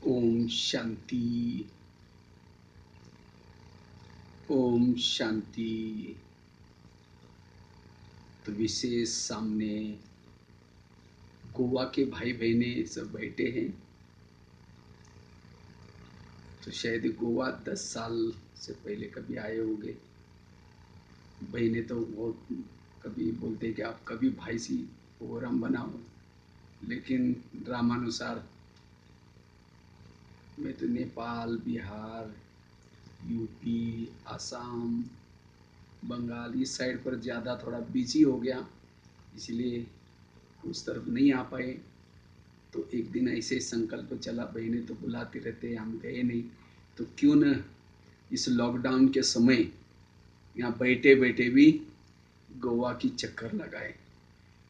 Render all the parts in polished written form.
ओम शांति। ओम शांति। तो विशेष सामने गोवा के भाई बहने सब बैठे हैं। तो शायद गोवा 10 साल से पहले कभी आए होंगे। बहने तो बहुत कभी बोलते हैं कि आप कभी भाई सी प्रोग्राम बनाओ, लेकिन ड्रामानुसार मैं तो नेपाल, बिहार, यूपी, आसाम, बंगाल इस साइड पर ज़्यादा थोड़ा बिजी हो गया, इसलिए उस तरफ नहीं आ पाए। तो एक दिन ऐसे संकल्प चला, बहने तो बुलाते रहते, हम गए नहीं। तो क्यों न इस लॉकडाउन के समय यहाँ बैठे बैठे भी गोवा की चक्कर लगाए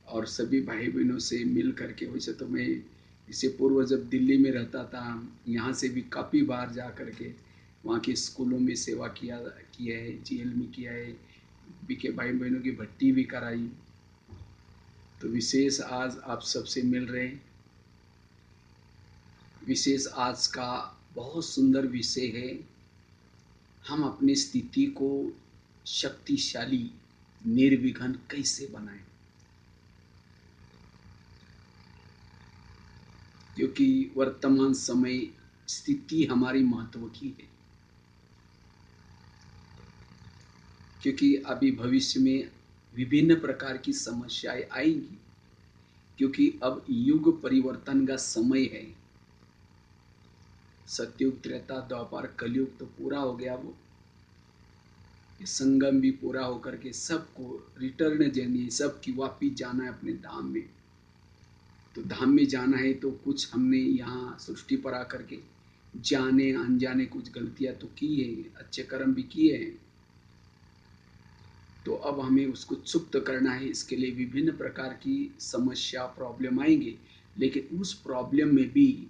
और सभी भाई बहनों से मिल करके। वैसे तो मैं इससे पूर्व जब दिल्ली में रहता था, यहाँ से भी काफ़ी बार जा करके वहाँ के स्कूलों में सेवा किया है, जेल में किया है, बीके भाई बहनों की भट्टी भी कराई। तो विशेष आज आप सबसे मिल रहे हैं। विशेष आज का बहुत सुंदर विषय है, हम अपनी स्थिति को शक्तिशाली निर्विघ्न कैसे बनाएं। क्योंकि वर्तमान समय स्थिति हमारी महत्व की है, क्योंकि अभी भविष्य में विभिन्न प्रकार की समस्याएं आएंगी, क्योंकि अब युग परिवर्तन का समय है। सतयुग, त्रेता, द्वापर, कलयुग तो पूरा हो गया, वो संगम भी पूरा होकर के सबको रिटर्न देनी, सबकी वापिस जाना है अपने धाम में। तो धाम में जाना है तो कुछ हमने यहाँ सृष्टि पर आकर के जाने अनजाने कुछ गलतियां तो की है, अच्छे कर्म भी किए हैं। तो अब हमें उसको चुप्त करना है। इसके लिए विभिन्न प्रकार की समस्या, प्रॉब्लम आएंगे, लेकिन उस प्रॉब्लम में भी,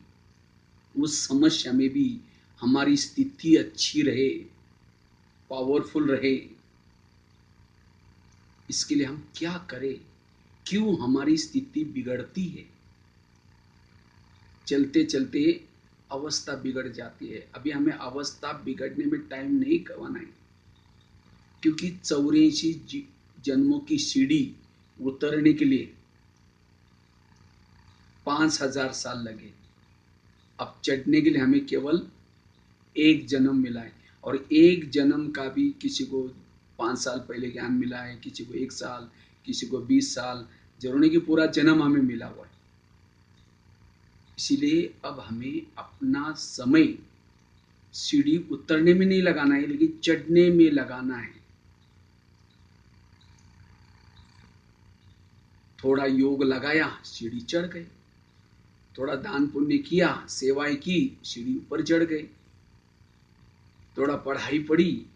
उस समस्या में भी हमारी स्थिति अच्छी रहे, पावरफुल रहे। इसके लिए हम क्या करें? क्यों हमारी स्थिति बिगड़ती है? चलते चलते अवस्था बिगड़ जाती है। अभी हमें अवस्था बिगड़ने में टाइम नहीं गंवाना है, क्योंकि 84 जन्मों की सीढ़ी उतरने के लिए 5000 साल लगे। अब चढ़ने के लिए हमें केवल एक जन्म मिला है, और एक जन्म का भी किसी को 5 साल पहले ज्ञान मिला है, किसी को 1 साल, किसी को 20 साल, जरूरी कि पूरा जन्म हमें मिला हुआ है। इसीलिए अब हमें अपना समय सीढ़ी उतरने में नहीं लगाना है, लेकिन चढ़ने में लगाना है। थोड़ा योग लगाया, सीढ़ी चढ़ गए। थोड़ा दान पुण्य किया, सेवाएं की, सीढ़ी ऊपर चढ़ गए। थोड़ा पढ़ाई पढ़ी,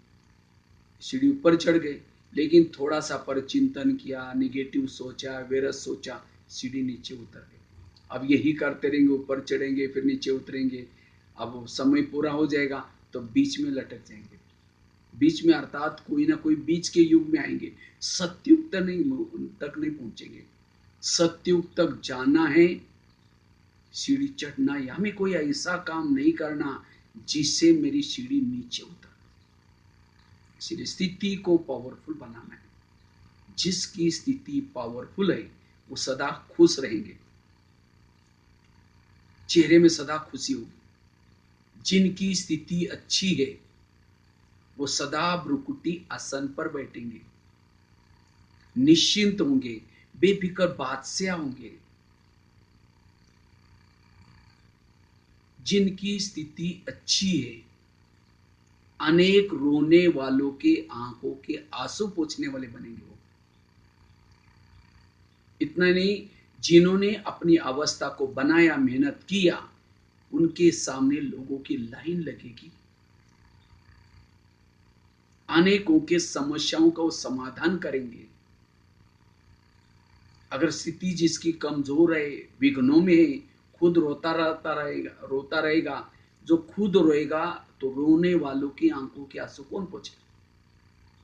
सीढ़ी ऊपर चढ़ गए। लेकिन थोड़ा सा पर चिंतन किया, निगेटिव सोचा, वेरस सोचा, सीढ़ी नीचे उतर गए। अब यही करते रहेंगे, ऊपर चढ़ेंगे फिर नीचे उतरेंगे। अब समय पूरा हो जाएगा तो बीच में लटक जाएंगे। बीच में अर्थात कोई ना कोई बीच के युग में आएंगे, सत्युग तक नहीं पहुंचेंगे। सत्युग तक जाना है, सीढ़ी चढ़ना है। हमें कोई ऐसा काम नहीं करना जिससे मेरी सीढ़ी नीचे उतर। इसलिए स्थिति को पावरफुल बनाना है। जिसकी स्थिति पावरफुल है वो सदा खुश रहेंगे, चेहरे में सदा खुशी होगी। जिनकी स्थिति अच्छी है वो सदा भ्रुकुटी आसन पर बैठेंगे, निश्चिंत होंगे, बेफिक्र बादशाह होंगे। जिनकी स्थिति अच्छी है, अनेक रोने वालों के आंखों के आंसू पोंछने वाले बनेंगे वो। इतना नहीं, जिन्होंने अपनी अवस्था को बनाया, मेहनत किया, उनके सामने लोगों की लाइन लगेगी। अनेकों के समस्याओं का वो समाधान करेंगे। अगर स्थिति जिसकी कमजोर है, विघ्नों में है, खुद रोता रहेगा। जो खुद रोएगा तो रोने वालों की आंखों के आंसू कौन पोंछेगा?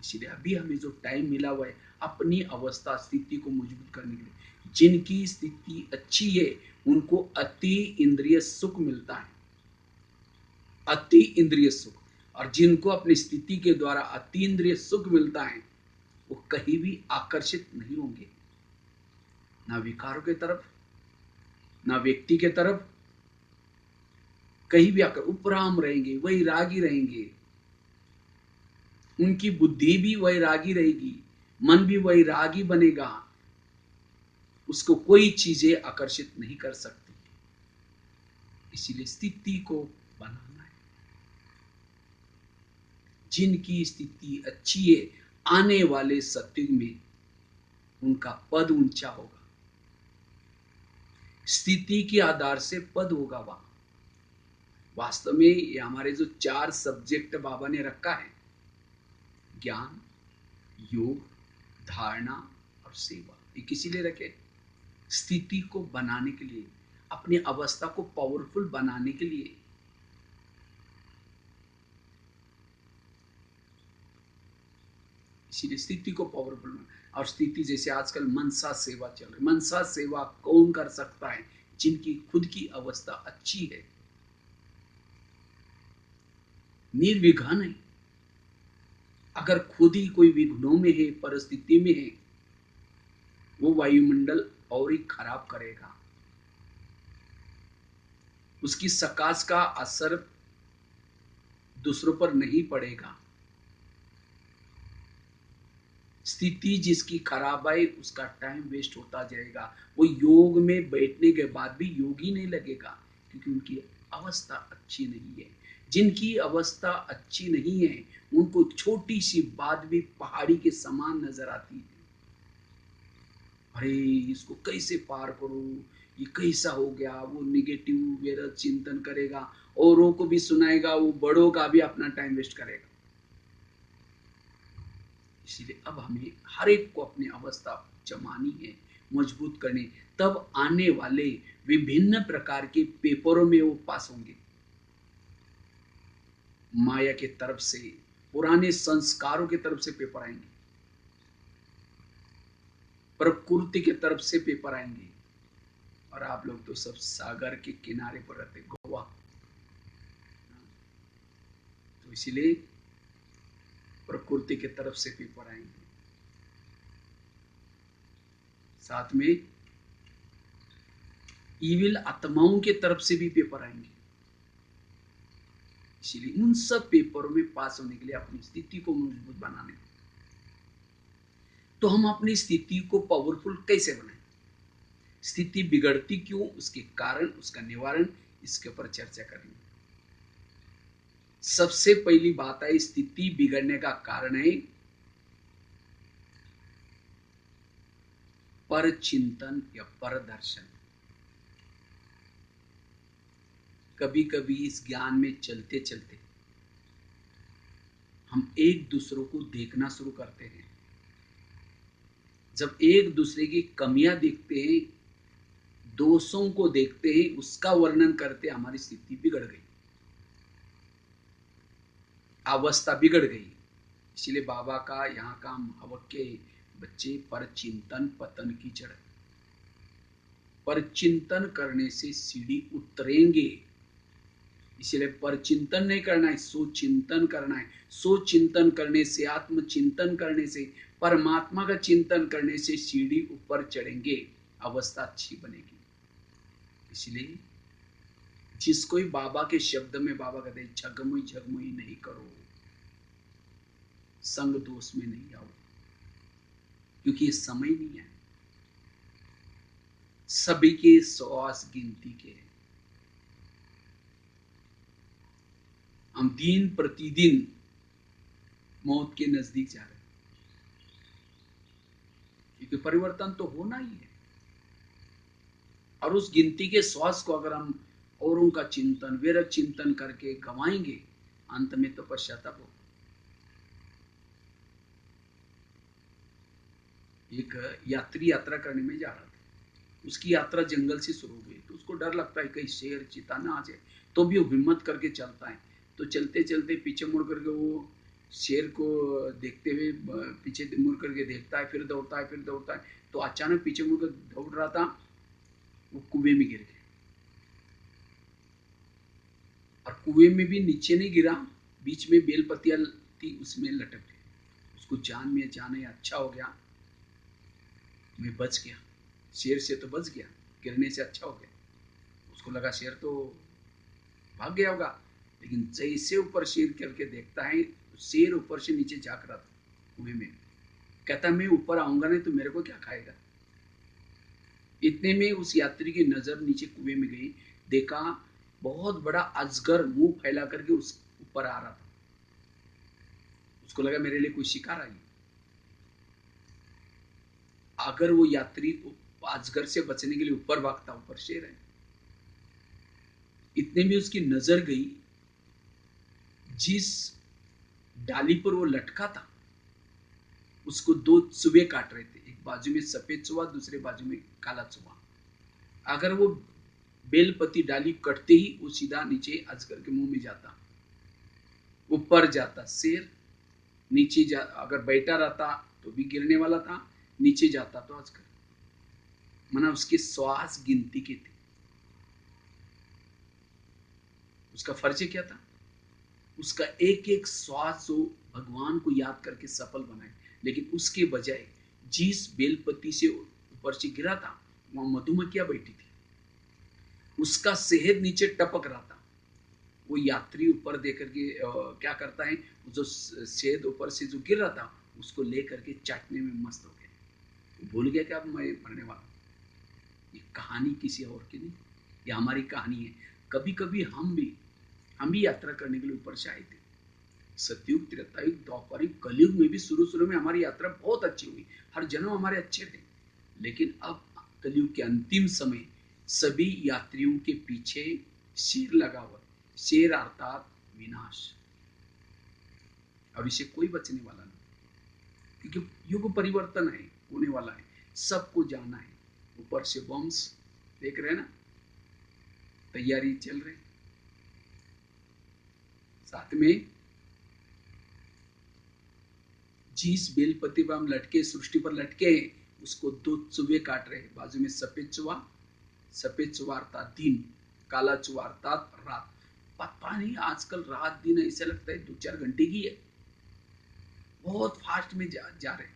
इसलिए अभी हमें जो टाइम मिला हुआ है अपनी अवस्था, स्थिति को मजबूत करने के लिए। जिनकी स्थिति अच्छी है उनको अति इंद्रिय सुख मिलता है। अति इंद्रिय सुख। और जिनको अपनी स्थिति के द्वारा अति इंद्रिय सुख मिलता है वो कहीं भी आकर्षित नहीं होंगे, ना विकारों के तरफ, ना व्यक्ति के तरफ, कहीं भी आकर उपराम रहेंगे, वही रागी रहेंगे। उनकी बुद्धि भी वही रागी रहेगी, मन भी वही रागी बनेगा। उसको कोई चीजें आकर्षित नहीं कर सकती। इसीलिए स्थिति को बनाना है। जिनकी स्थिति अच्छी है, आने वाले सत्युग में उनका पद ऊंचा होगा। स्थिति के आधार से पद होगा वहां। वास्तव में ये हमारे जो 4 सब्जेक्ट बाबा ने रखा है, ज्ञान, योग, धारणा और सेवा, ये किसी लिए रखे? स्थिति को बनाने के लिए, अपनी अवस्था को पावरफुल बनाने के लिए। इसीलिए स्थिति को पावरफुल। और स्थिति जैसे आजकल मनसा सेवा चल रही, मनसा सेवा कौन कर सकता है? जिनकी खुद की अवस्था अच्छी है, निर्विघ्न है। अगर खुद ही कोई विघ्नों में है, परिस्थिति में है, वो वायुमंडल और ही खराब करेगा। उसकी सकाश का असर दूसरों पर नहीं पड़ेगा। स्थिति जिसकी खराब है उसका टाइम वेस्ट होता जाएगा। वो योग में बैठने के बाद भी योगी नहीं लगेगा, क्योंकि उनकी अवस्था अच्छी नहीं है। जिनकी अवस्था अच्छी नहीं है उनको छोटी सी बात भी पहाड़ी के समान नजर आती है। अरे इसको कैसे पार करो, ये कैसा हो गया। वो निगेटिव व्यर्थ चिंतन करेगा, औरों को भी सुनाएगा, वो बड़ों का भी अपना टाइम वेस्ट करेगा। इसीलिए अब हमें हर एक को अपनी अवस्था जमानी है, मजबूत करनी, तब आने वाले विभिन्न प्रकार के पेपरों में वो पास होंगे। माया के तरफ से, पुराने संस्कारों की तरफ से पेपर आएंगे, प्रकृति के तरफ से पेपर आएंगे। और आप लोग तो सब सागर के किनारे पर रहते, गोवा, तो इसीलिए प्रकृति के तरफ से पेपर आएंगे। साथ में ईविल आत्माओं के तरफ से भी पेपर आएंगे। इसीलिए उन सब पेपरों में पास होने के लिए अपनी स्थिति को मजबूत बनाने, तो हम अपनी स्थिति को पावरफुल कैसे बनाएं? स्थिति बिगड़ती क्यों, उसके कारण, उसका निवारण, इसके ऊपर चर्चा करेंगे। सबसे पहली बात है, स्थिति बिगड़ने का कारण है पर चिंतन या पर दर्शन। कभी कभी इस ज्ञान में चलते चलते हम एक दूसरों को देखना शुरू करते हैं। जब एक दूसरे की कमियां देखते हैं, दोषों को देखते हैं, उसका वर्णन करते, हमारी स्थिति बिगड़ गई, अवस्था बिगड़ गई। इसलिए बाबा का यहाँ का वाक्य, बच्चे पर चिंतन पतन की जड़। पर चिंतन करने से सीढ़ी उतरेंगे। इसलिए पर चिंतन नहीं करना है, सो चिंतन करना है। सो चिंतन करने से, आत्मचिंतन करने से, परमात्मा का चिंतन करने से सीढ़ी ऊपर चढ़ेंगे, अवस्था अच्छी बनेगी। इसलिए जिसको ही बाबा के शब्द में बाबा कहते हैं, झगमुई झगमुई नहीं करो, संग दोष में नहीं आओ, क्योंकि ये समय नहीं है। सभी के श्वास गिनती के हैं। हम दिन प्रतिदिन मौत के नजदीक जा रहे हैं, क्योंकि परिवर्तन तो होना ही है। और उस गिनती के श्वास को अगर हम औरों का चिंतन, व्यर्थ चिंतन करके गवाएंगे, अंत में तो पश्चाताप हो। एक यात्री यात्रा करने में जा रहा था, उसकी यात्रा जंगल से शुरू हुई, तो उसको डर लगता है कहीं शेर चीता ना आ जाए, तो भी वो हिम्मत करके चलता है। तो चलते चलते पीछे मुड़ करके वो शेर को देखते हुए पीछे मुड़ करके देखता है, फिर दौड़ता है, फिर दौड़ता है। तो अचानक पीछे मुड़ कर दौड़ रहा था, वो कुएं में गिर गया। और कुएं में भी नीचे नहीं गिरा, बीच में बेलपतियां थी उसमें लटक गए। उसको जान में जाने अच्छा हो गया, मैं बच गया, शेर से तो बच गया, गिरने से अच्छा हो गया। उसको लगा शेर तो भाग गया होगा, लेकिन जैसे ऊपर शेर करके देखता है तो शेर ऊपर से नीचे झांक रहा था कुएं में। कहता मैं ऊपर आऊंगा नहीं तो मेरे को क्या खाएगा। इतने में उस यात्री की नजर नीचे कुएं में गई, देखा बहुत बड़ा अजगर मुंह फैला करके उस ऊपर आ रहा था। उसको लगा मेरे लिए कोई शिकार आई। अगर वो यात्री अजगर से बचने के लिए ऊपर भागता, ऊपर शेर है। इतने में उसकी नजर गई जिस डाली पर वो लटका था, उसको दो चूहे काट रहे थे, एक बाजू में सफेद चूहा, दूसरे बाजू में काला चूहा। अगर वो बेलपति डाली कटते ही वो सीधा नीचे अजगर के मुंह में जाता, ऊपर जाता शेर, नीचे जा अगर बैठा रहता तो भी गिरने वाला था, नीचे जाता तो अजगर। मना उसके श्वास गिनती के थे। उसका फर्ज क्या था? उसका एक एक श्वास जो भगवान को याद करके सफल बनाए। लेकिन उसके बजाय जिस बेलपति से ऊपर से गिरा था वहां मधुमक्खियां बैठी थी, उसका शहद नीचे टपक रहा था। वो यात्री ऊपर देकर के क्या करता है, जो शहद ऊपर से जो गिर रहा था उसको लेकर के चाटने में मस्त हो गया। भूल गया कि अब मैं मरने वाला। ये कहानी किसी और की नहीं, ये हमारी कहानी है। कभी कभी हम भी यात्रा करने के लिए ऊपर से आए थे। सतयुग, त्रेतायुग, द्वापर युग, कलयुग में भी शुरू में हमारी यात्रा बहुत अच्छी हुई, हर जन्म हमारे अच्छे थे। लेकिन अब कलयुग के अंतिम समय सभी यात्रियों के पीछे शेर लगा हुआ, शेर अर्थात विनाश। अब इसे कोई बचने वाला नहीं, क्योंकि युग परिवर्तन है, होने वाला है, सबको जाना है। ऊपर से बॉम्ब्स देख रहे हैं ना, तैयारी चल रही, साथ में जिस बेलपति पर हम लटके, सृष्टि पर लटके, उसको दो चूहे काट रहे। बाजू में सफेद चूहा अर्थात दिन, काला चूहा अर्थात रात। पता नहीं आजकल रात दिन ऐसा लगता है 2-4 घंटे की है, बहुत फास्ट में जा रहे।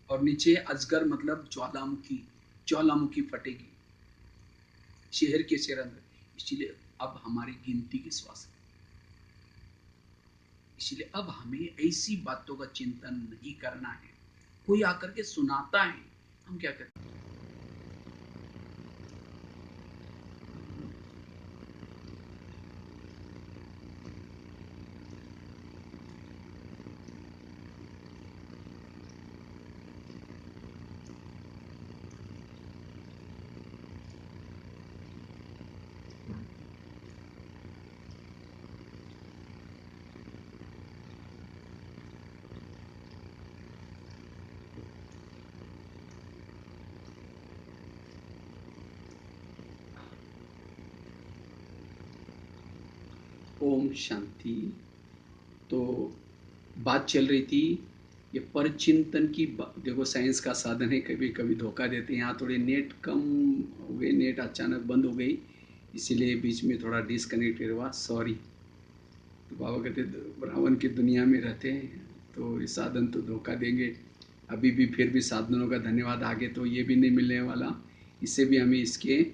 और नीचे अजगर मतलब ज्वालामुखी फटेगी शहर के शहर अंदर। इसलिए अब हमारी गिनती की श्वास है। इसलिए अब हमें ऐसी बातों का चिंतन नहीं करना है। कोई आकर के सुनाता है, हम क्या करते हैं? ओम शांति। तो बात चल रही थी ये परचिंतन की। देखो साइंस का साधन है, कभी कभी धोखा देते हैं। यहाँ थोड़े नेट कम हो गए, नेट अचानक बंद हो गई, इसीलिए बीच में थोड़ा डिस्कनेक्ट हुआ, सॉरी। तो बाबा कहते रावण की दुनिया में रहते हैं तो ये साधन तो धोखा देंगे। अभी भी फिर भी साधनों का धन्यवाद, आगे तो ये भी नहीं मिलने वाला, इससे भी हमें इसके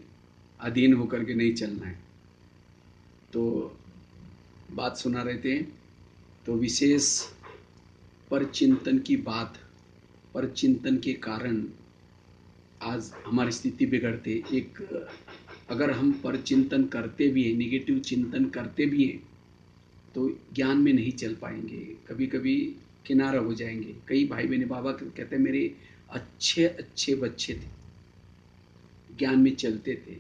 अधीन होकर के नहीं चलना है। तो बात सुना रहे थे, तो विशेष परचिंतन की बात, परचिंतन के कारण आज हमारी स्थिति बिगड़ते। एक अगर हम परचिंतन करते भी हैं, निगेटिव चिंतन करते भी हैं, तो ज्ञान में नहीं चल पाएंगे, कभी कभी किनारा हो जाएंगे। कई भाई बहन बाबा कहते हैं मेरे अच्छे अच्छे बच्चे थे, ज्ञान में चलते थे,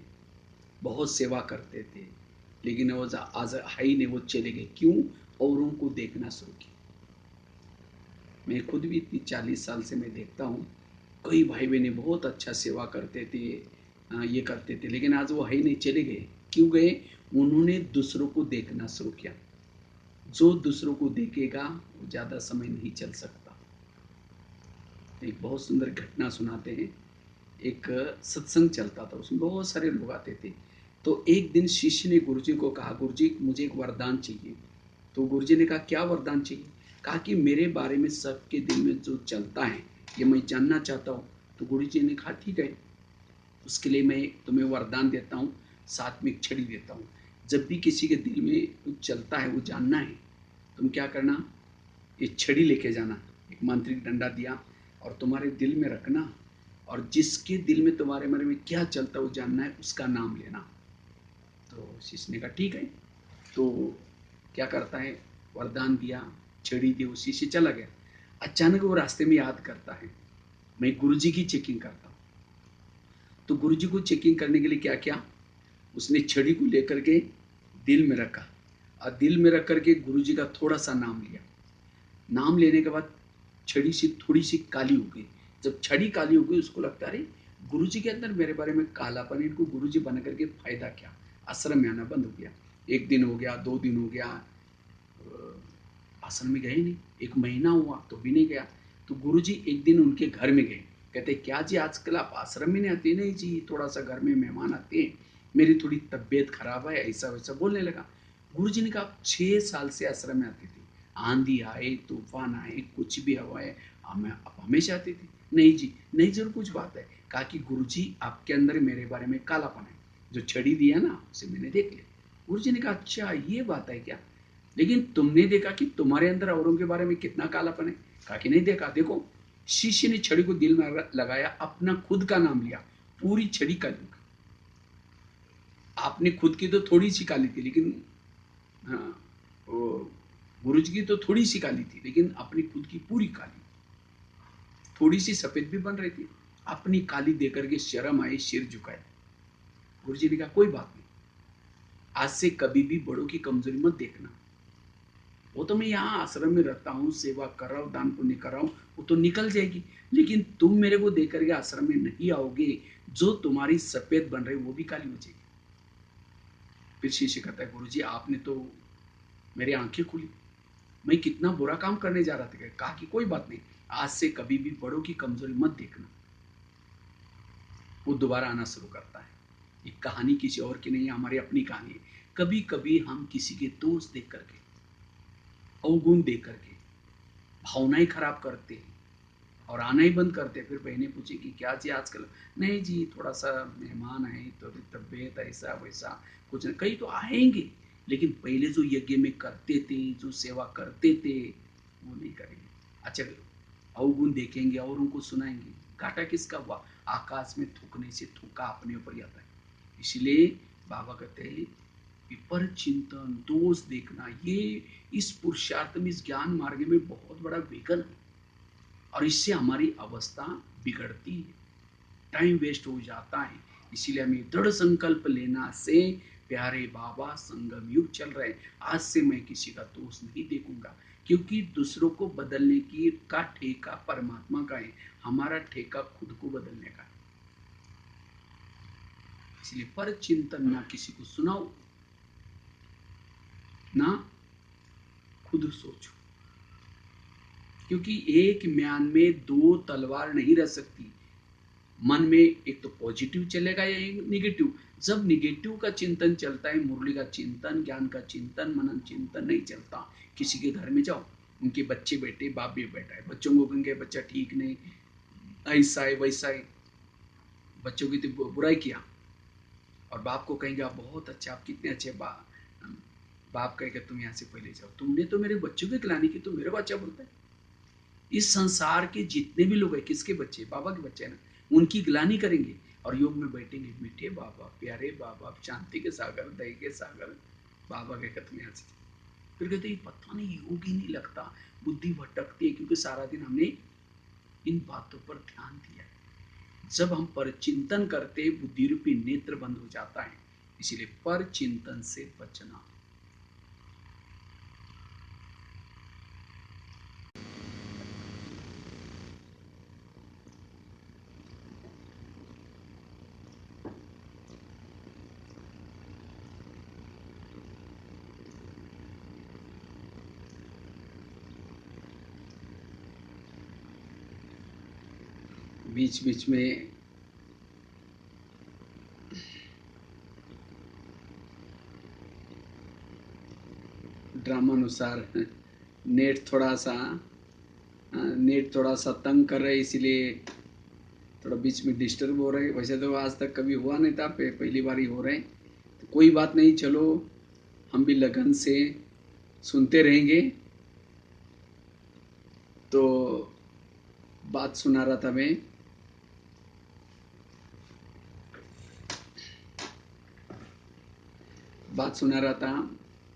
बहुत सेवा करते थे, लेकिन वो आज हाई ने वो चले गए। क्यों? औरों को देखना शुरू किया। मैं खुद भी इतनी 40 साल से मैं देखता हूँ, कई भाई बहने बहुत अच्छा सेवा करते थे, ये करते थे, लेकिन आज वो है नहीं, चले गए। क्यों गए? उन्होंने दूसरों को देखना शुरू किया। जो दूसरों को देखेगा वो ज़्यादा समय नहीं चल सकता। एक बहुत सुंदर घटना सुनाते हैं। एक सत्संग चलता था, उसमें बहुत सारे लोग आते थे। तो एक दिन शिष्य ने गुरुजी को कहा, गुरुजी मुझे एक वरदान चाहिए। तो गुरुजी ने कहा, क्या वरदान चाहिए? कहा कि मेरे बारे में सबके दिल में जो चलता है ये मैं जानना चाहता हूँ। तो गुरुजी ने कहा, ठीक है, उसके लिए मैं तुम्हें वरदान देता हूँ, साथ में एक छड़ी देता हूँ। जब भी किसी के दिल में कुछ चलता है वो जानना है, तुम क्या करना, ये छड़ी लेके जाना। एक मांत्रिक डंडा दिया और तुम्हारे दिल में रखना, और जिसके दिल में तुम्हारे बारे में क्या चलता है वो जानना है, उसका नाम लेना। तो शिष्य ने कहा ठीक है। तो क्या करता है, वरदान दिया, छड़ी दी, वो शिष्य चला गया। अचानक वो रास्ते में याद करता है, मैं गुरुजी की चेकिंग करता हूँ। तो गुरुजी को चेकिंग करने के लिए क्या किया, उसने छड़ी को लेकर के दिल में रखा, और दिल में रख करके गुरुजी का थोड़ा सा नाम लिया। नाम लेने के बाद छड़ी सी थोड़ी सी काली हो गई। जब छड़ी काली हो गई, उसको लगता अरे गुरुजी के अंदर मेरे बारे में कालापन, इनको गुरुजी बना करके फायदा क्या। आश्रम में आना बंद हो गया। 1 दिन हो गया, 2 दिन हो गया, आश्रम में गए नहीं। 1 महीना हुआ तो भी नहीं गया। तो गुरुजी एक दिन उनके घर में गए। कहते क्या जी आजकल आप आश्रम में नहीं आते? नहीं जी, थोड़ा सा घर में मेहमान आते हैं, मेरी थोड़ी तबीयत खराब है, ऐसा वैसा बोलने लगा। गुरुजी ने कहा 6 साल से आश्रम में आती थी, आंधी आए तूफान आए कुछ भी हवाए आप हमेशा आती थी। नहीं जी, नहीं जरूर कुछ बात है। कहा कि गुरुजी आपके अंदर मेरे बारे में कालापन है, जो छड़ी दिया ना उसे मैंने देख लिया। गुरुजी ने कहा अच्छा ये बात है क्या, लेकिन तुमने देखा कि तुम्हारे अंदर औरों के बारे में कितना कालापन है? कहा कि नहीं देखा। देखो, शिष्य ने छड़ी को दिल में लगाया, अपना खुद का नाम लिया, पूरी छड़ी काली हो गई। आपने खुद की तो थोड़ी सी काली थी, लेकिन हाँ, गुरुजी की तो थोड़ी सी काली थी, लेकिन अपनी खुद की पूरी काली। थोड़ी सी सफेद भी बन रही थी। अपनी काली देकर के शर्म आई, सिर झुकाए। गुरुजी ने कहा कोई बात नहीं, आज से कभी भी बड़ों की कमजोरी मत देखना। वो तो मैं यहाँ आश्रम में रहता हूँ, सेवा कर रहा हूँ, दान पुण्य कर रहा हूँ, वो तो निकल जाएगी, लेकिन तुम मेरे को देख करके आश्रम में नहीं आओगे, जो तुम्हारी सफेद बन रही वो भी काली हो जाएगी। फिर शिष्य कहता है गुरुजी आपने तो मेरी आंखें खुली, मैं कितना बुरा काम करने जा रहा था। कहा कि कोई बात नहीं, आज से कभी भी बड़ों की कमजोरी मत देखना। वो दोबारा आना शुरू करता है। ये कहानी किसी और की नहीं है, हमारी अपनी कहानी है। कभी कभी हम किसी के दोष देख करके, अवगुण देख करके भावनाएं खराब करते हैं और आना ही बंद करते हैं। फिर बहनें पूछे कि क्या जी आजकल? नहीं जी, थोड़ा सा मेहमान है तो तबीयत ऐसा वैसा, कुछ नहीं। कई तो आएंगे, लेकिन पहले जो यज्ञ में करते थे, जो सेवा करते थे, वो नहीं करेंगे। अच्छा, अवगुण देखेंगे और उनको सुनाएंगे। घाटा किसका हुआ? आकाश में थूकने से थूका अपने ऊपर ही आता है। इसलिए बाबा कहते हैं विपर चिंतन, दोष देखना, ये इस पुरुषार्थ में, इस ज्ञान मार्ग में बहुत बड़ा विघ्न है, और इससे हमारी अवस्था बिगड़ती है, टाइम वेस्ट हो जाता है। इसीलिए हमें दृढ़ संकल्प लेना से, प्यारे बाबा संगम युग चल रहे हैं, आज से मैं किसी का दोष नहीं देखूंगा, क्योंकि दूसरों को बदलने की का ठेका परमात्मा का है, हमारा ठेका खुद को बदलने का है। इसलिए पर चिंतन, ना किसी को सुनाओ, ना खुद सोचो, क्योंकि एक म्यान में 2 तलवार नहीं रह सकती। मन में एक तो पॉजिटिव चलेगा या निगेटिव। जब निगेटिव का चिंतन चलता है, मुरली का चिंतन, ज्ञान का चिंतन, मनन चिंतन नहीं चलता। किसी के घर में जाओ, उनके बच्चे बैठे, बाप भी बैठा है, बच्चों को कहेंगे बच्चा ठीक नहीं, ऐसा है वैसा है, बच्चों की तो बुराई किया, और बाप को कहेंगे आप बहुत अच्छे, आप कितने अच्छे। बाप कहेगा तुम यहाँ से पहले जाओ, तुमने तो मेरे बच्चों की गिलानी की, तुम मेरे को अच्छा बोलता है। इस संसार के जितने भी लोग हैं, किसके बच्चे? बाबा के बच्चे हैं ना, उनकी गिलानी करेंगे और योग में बैठेंगे। मीठे बाबा, प्यारे बाबा, शांति के सागर, दही के सागर, बाबा के खत्म यहाँ से। फिर कहते पता नहीं योग ही नहीं लगता, बुद्धि भटकती है, क्योंकि सारा दिन हमने इन बातों पर ध्यान दिया है। जब हम पर चिंतन करते, बुद्धि रूपी नेत्र बंद हो जाता है। इसीलिए पर चिंतन से बचना। बीच बीच में ड्रामानुसार नेट थोड़ा सा तंग कर रहे हैं, इसीलिए थोड़ा बीच में डिस्टर्ब हो रहे हैं। वैसे तो आज तक कभी हुआ नहीं था, पहली बार ही हो रहे हैं, तो कोई बात नहीं, चलो हम भी लगन से सुनते रहेंगे। तो बात सुना रहा था मैं,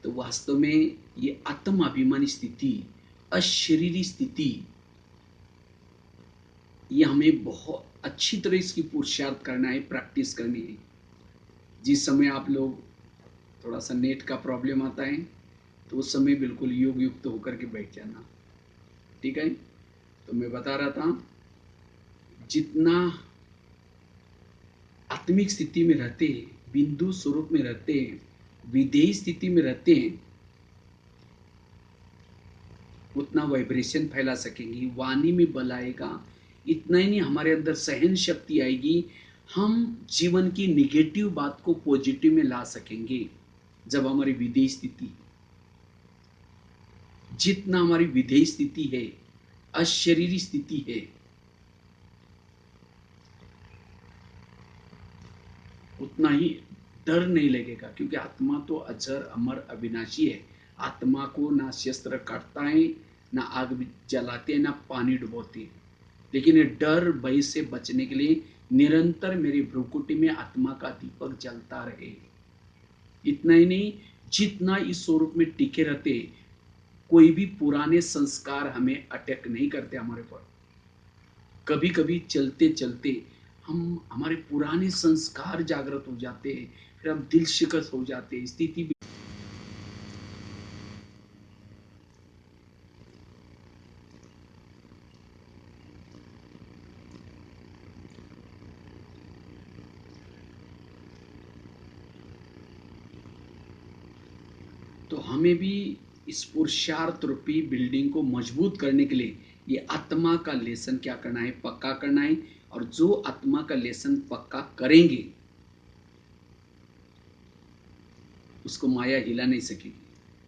तो वास्तव में ये आत्माभिमानी स्थिति, अशरीरी स्थिति, ये हमें बहुत अच्छी तरह इसकी पुरुषार्थ करना है, प्रैक्टिस करनी है। जिस समय आप लोग थोड़ा सा नेट का प्रॉब्लम आता है तो उस समय बिल्कुल योग युक्त होकर के बैठ जाना, ठीक है। तो मैं बता रहा था, जितना आत्मिक स्थिति में रहते हैं, बिंदु स्वरूप में रहते हैं, विधेय स्थिति में रहते हैं, उतना वाइब्रेशन फैला सकेंगे, वाणी में बल आएगा। इतना ही नहीं, हमारे अंदर सहन शक्ति आएगी, हम जीवन की निगेटिव बात को पॉजिटिव में ला सकेंगे। जब हमारी विधेय स्थिति, जितना हमारी विधेय स्थिति है, अशरीरी स्थिति है, उतना ही डर नहीं लगेगा, क्योंकि आत्मा तो अजर अमर अविनाशी है। आत्मा को ना शस्त्र काटता है, ना आग जलाते हैं, ना पानी डुबोते हैं। लेकिन ये डर भय से बचने के लिए निरंतर मेरी भ्रुकुटी में आत्मा का दीपक जलता रहे। इतना ही नहीं, जितना इस स्वरूप में टिके रहते, कोई भी पुराने संस्कार हमें अटैक नहीं करते हमारे पर। कभी कभी चलते चलते हमारे पुराने संस्कार जागृत हो जाते हैं, फिर हम दिल शिकस्त हो जाते हैं, स्थिति भी। तो हमें भी इस पुरुषार्थ रूपी बिल्डिंग को मजबूत करने के लिए ये आत्मा का लेसन क्या करना है, पक्का करना है। और जो आत्मा का लेसन पक्का करेंगे, उसको माया हिला नहीं सकेगी।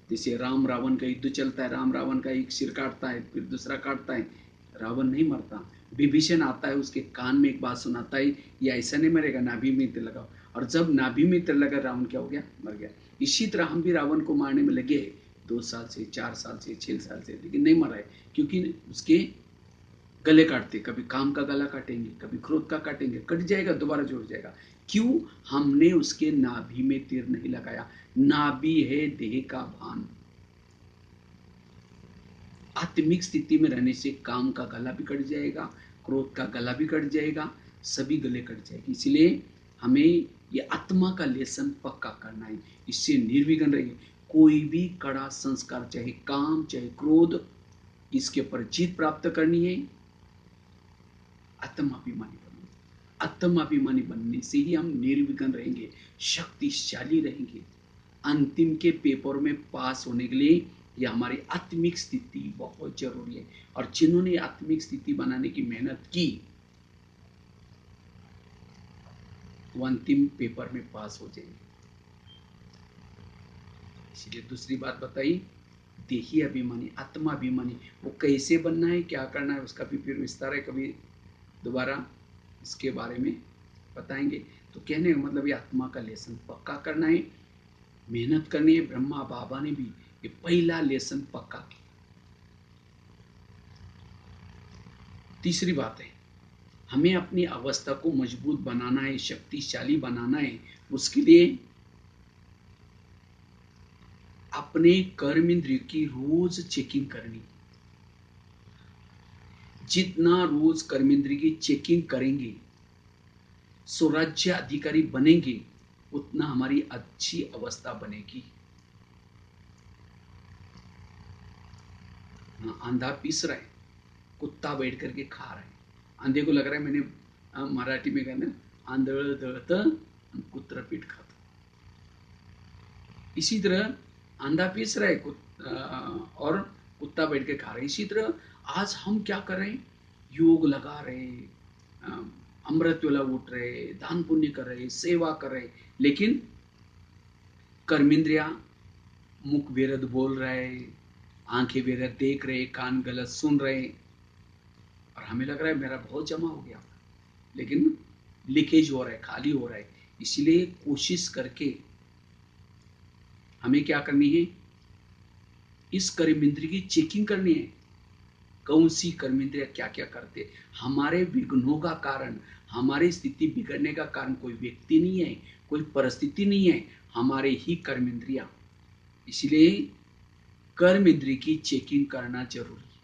जैसे राम रावण का युद्ध चलता है, राम रावण का एक सिर काटता है, फिर दूसरा काटता है, रावण नहीं मरता। विभीषण आता है, उसके कान में एक बात सुनाता है, ये ऐसा नहीं मरेगा, नाभि में तीर लगाओ। और जब नाभि में तीर लगा, रावण क्या हो गया, मर गया। इसी तरह हम भी रावण को मारने में लगे 2 साल से, 4 साल से, 6 साल से, लेकिन नहीं मरा है, क्योंकि उसके गले काटते, कभी काम का गला काटेंगे, कभी क्रोध का काटेंगे, कट जाएगा, दोबारा जुड़ जाएगा। क्यों? हमने उसके नाभि में तीर नहीं लगाया। नाभि है देह का भान। आत्मिक स्थिति में रहने से काम का गला भी कट जाएगा, क्रोध का गला भी कट जाएगा, सभी गले कट जाएंगे। इसलिए हमें ये आत्मा का लेसन पक्का करना है, इससे निर्विघ्न रहिए। कोई भी कड़ा संस्कार, चाहे काम चाहे क्रोध, इसके ऊपर जीत प्राप्त करनी है। आत्माभिमानी बनना, आत्माभिमानी बनने से ही हम निर्विघ्न रहेंगे, शक्तिशाली रहेंगे। अंतिम के पेपर में पास होने के लिए यह हमारी आत्मिक स्थिति बहुत जरूरी है। और जिन्होंने आत्मिक स्थिति बनाने की मेहनत की, वो अंतिम पेपर में पास हो जाएंगे। इसलिए दूसरी बात बताई, देही अभिमानी, आत्माभिमानी, वो कैसे बनना है, क्या करना है, उसका भी फिर विस्तार है, कभी दोबारा इसके बारे में बताएंगे। तो कहने का मतलब ये आत्मा का लेसन पक्का करना है, मेहनत करनी है। ब्रह्मा बाबा ने भी ये पहला लेसन पक्का किया। तीसरी बात है, हमें अपनी अवस्था को मजबूत बनाना है, शक्तिशाली बनाना है। उसके लिए अपने कर्म इंद्रिय की रोज चेकिंग करनी। जितना रोज कर्म इंद्रिय की चेकिंग करेंगे, स्वराज्य अधिकारी बनेंगे, उतना हमारी अच्छी अवस्था बनेगी। अंधा पीस रहा है, कुत्ता बैठ करके खा रहा है। अंधे को लग रहा है, मैंने मराठी में कहना, आंधळ दळतं कुत्र पीठ खाता। इसी तरह अंधा पीस रहा है और कुत्ता बैठ के खा रहा है। इसी तरह आज हम क्या कर रहे हैं, योग लगा रहे, अमृत वेला उठ रहे, दान पुण्य कर रहे, सेवा कर रहे, लेकिन कर्मेंद्रिया मुख बेरद बोल रहे, आंखें बेरद देख रहे, कान गलत सुन रहे, और हमें लग रहा है मेरा बहुत जमा हो गया, लेकिन लीकेज हो रहा है, खाली हो रहा है। इसलिए कोशिश करके हमें क्या करनी है, इस कर्म इंद्रिय की चेकिंग करनी है। कौन सी कर्म इंद्रिया क्या क्या करते। हमारे विघ्नों का कारण, हमारी स्थिति बिगड़ने का कारण कोई व्यक्ति नहीं है, कोई परिस्थिति नहीं है, हमारे ही कर्म इंद्रिया। इसलिए कर्म इंद्रिय की चेकिंग करना जरूरी है।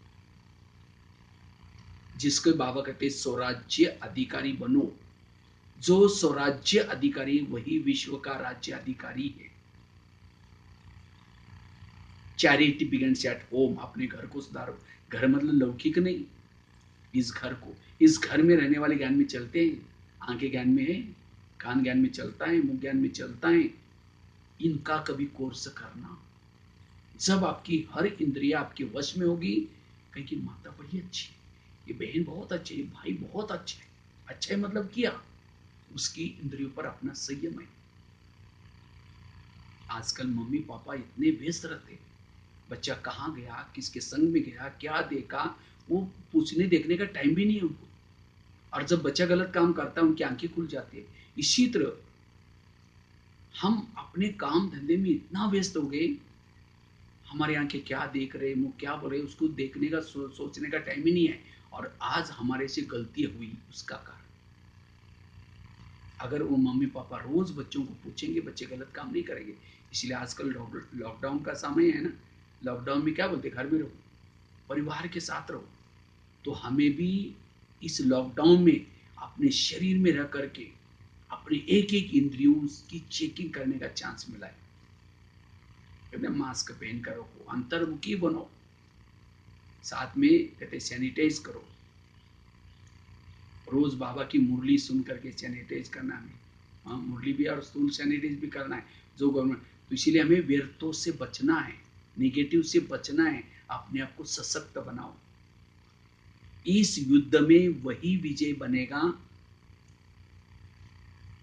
जिसको बाबा कहते हैं स्वराज्य अधिकारी बनो। जो स्वराज्य अधिकारी वही विश्व का राज्य अधिकारी है। Charity begins at home. अपने घर को सुधारो। घर मतलब लौकिक नहीं, इस घर को, इस घर में रहने वाले ज्ञान में चलते हैं। आंखें ज्ञान में है, कान ज्ञान में चलता है, मुंह ज्ञान में चलता है। इनका कभी कोर्स करना। जब आपकी हर इंद्रिया आपके वश में होगी, कहीं की माता बड़ी अच्छी है, ये बहन बहुत अच्छी है, भाई बहुत अच्छा है। अच्छा है मतलब किया, उसकी इंद्रियों पर अपना संयम है। आजकल मम्मी पापा इतने व्यस्त रहते हैं, बच्चा कहाँ गया, किसके संग में गया, क्या देखा, वो पूछने देखने का टाइम भी नहीं है उनको। और जब बच्चा गलत काम करता है, उनकी आंखें खुल जाती है। इसी तरह हम अपने काम धंधे में इतना व्यस्त हो गए, हमारी आंखें क्या देख रहे, मुंह क्या बोल रहे, उसको देखने का सोचने का टाइम ही नहीं है। और आज हमारे से गलती हुई, उसका कारण, अगर वो मम्मी पापा रोज बच्चों को पूछेंगे, बच्चे गलत काम नहीं करेंगे। इसलिए आजकल लॉकडाउन का समय है ना, लॉकडाउन में क्या बोलते, घर में रहो, परिवार के साथ रहो। तो हमें भी इस लॉकडाउन में अपने शरीर में रह करके अपने एक एक इंद्रियों की चेकिंग करने का चांस मिला है। मास्क पहन कर रखो, अंतर्मुखी बनो, साथ में कहते सैनिटाइज करो। रोज बाबा की मुरली सुन करके सैनिटाइज करना हमें। हाँ, मुरली भी और स्थूल सैनिटाइज भी करना है जो गवर्नमेंट। तो इसीलिए हमें व्यर्थों से बचना है, निगेटिव से बचना है, अपने आप को सशक्त बनाओ। इस युद्ध में वही विजय बनेगा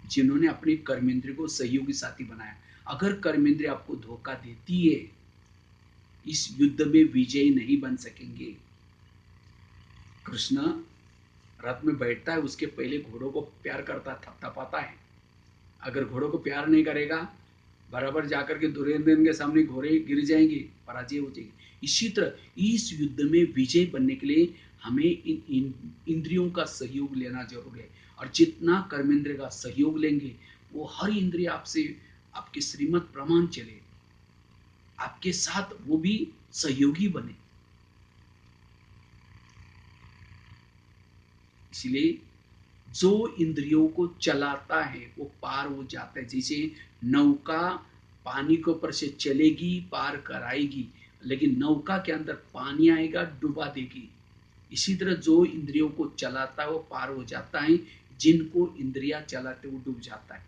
जिन्होंने अपने कर्मेंद्र को सहयोगी साथी बनाया। अगर कर्मेंद्र आपको धोखा देती है, इस युद्ध में विजयी नहीं बन सकेंगे। कृष्ण रथ में बैठता है, उसके पहले घोड़ों को प्यार करता, थपथपाता है। अगर घोड़ों को प्यार नहीं करेगा, बराबर जाकर के दुर्योधन के सामने घोड़े गिर जाएंगे, पराजय हो जाएगी। इसी तरह इस युद्ध में विजय बनने के लिए हमें इन इंद्रियों का सहयोग लेना जरूरी है। और जितना कर्मेंद्र का सहयोग लेंगे, वो हर इंद्रिय आपसे, आपके श्रीमत प्रमाण चले, आपके साथ वो भी सहयोगी बने। इसलिए जो इंद्रियों को चलाता है वो पार हो जाता है। जैसे नौका पानी के ऊपर से चलेगी, पार कराएगी, लेकिन नौका के अंदर पानी आएगा, डुबा देगी। इसी तरह जो इंद्रियों को चलाता है वो पार हो जाता है, जिनको इंद्रियां चलाते वो डूब जाता है।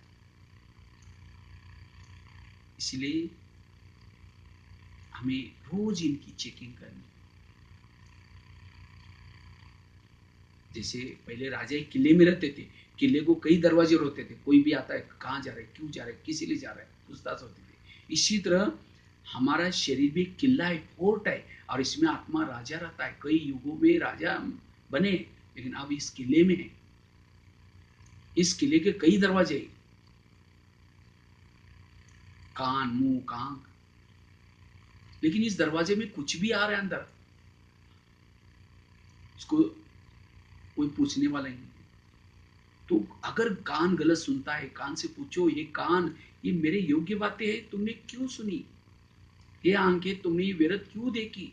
इसलिए हमें रोज इनकी चेकिंग करनी। जैसे पहले राजा एक किले में रहते थे, किले को कई दरवाजे होते थे, कोई भी आता है, कहाँ जा रहा है, क्यों जा रहा है, किस लिए जा रहा है, पूछताछ होती थी। इसी तरह हमारा शरीर भी किला है, फोर्ट है, और इसमें आत्मा राजा रहता है। कई युगों में राजा बने, लेकिन अब इस किले में है। इस किले के कई दरवाजे, कान, मुंह, कान, लेकिन इस दरवाजे में कुछ भी आ रहा है अंदर, उसको कोई पूछने वाला ही नहीं। तो अगर कान गलत सुनता है, कान से पूछो, ये कान, ये मेरे योग्य बातें हैं, तुमने क्यों सुनी? ये आंखें, तुमने ये व्यर्थ क्यों देखी?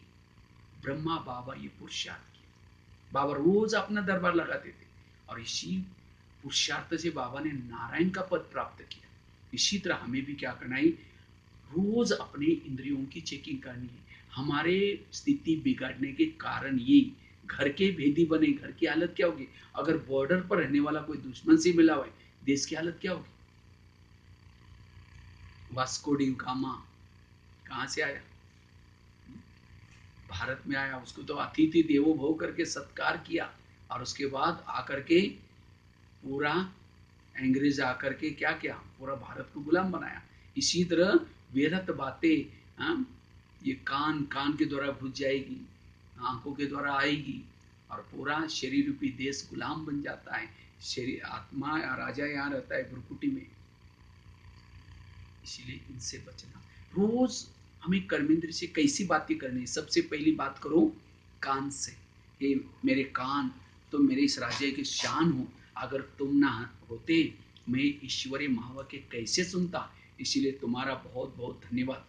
ब्रह्मा बाबा ये पुरुषार्थ किया। बाबा रोज अपना दरबार लगाते थे, और इसी पुरुषार्थ से बाबा ने नारायण का पद प्राप्त किया। इसी तरह हमें भी क्या करना है, रोज अपने इंद्रियों की चेकिंग करनी है। हमारे स्थिति बिगड़ने के कारण ये घर के भेदी बने, घर की हालत क्या होगी? अगर बॉर्डर पर रहने वाला कोई दुश्मन से मिला हुआ है, देश की हालत क्या होगी? वास्को डी गामा कहां से आया? भारत में आया, उसको तो अतिथि देवो भव करके सत्कार किया, और उसके बाद आकर के पूरा अंग्रेज आकर के क्या किया, पूरा भारत को गुलाम बनाया। इसी तरह व्यर्थ बातें, हाँ, ये कान कान के द्वारा घुस जाएगी, आंखों के द्वारा आएगी और पूरा शरीर रूपी देश गुलाम बन जाता है। शरीर आत्मा या राजा यहाँ रहता है भ्रुकुटी में। इसीलिए इनसे बचना। रोज हमें कर्मेंद्र से कैसी बातें करनी है? सबसे पहली बात करो कान से। हे मेरे कान, तुम मेरे इस राज्य के शान हो, अगर तुम ना होते मैं ईश्वरीय महावाक्य कैसे सुनता? इसीलिए तुम्हारा बहुत बहुत धन्यवाद।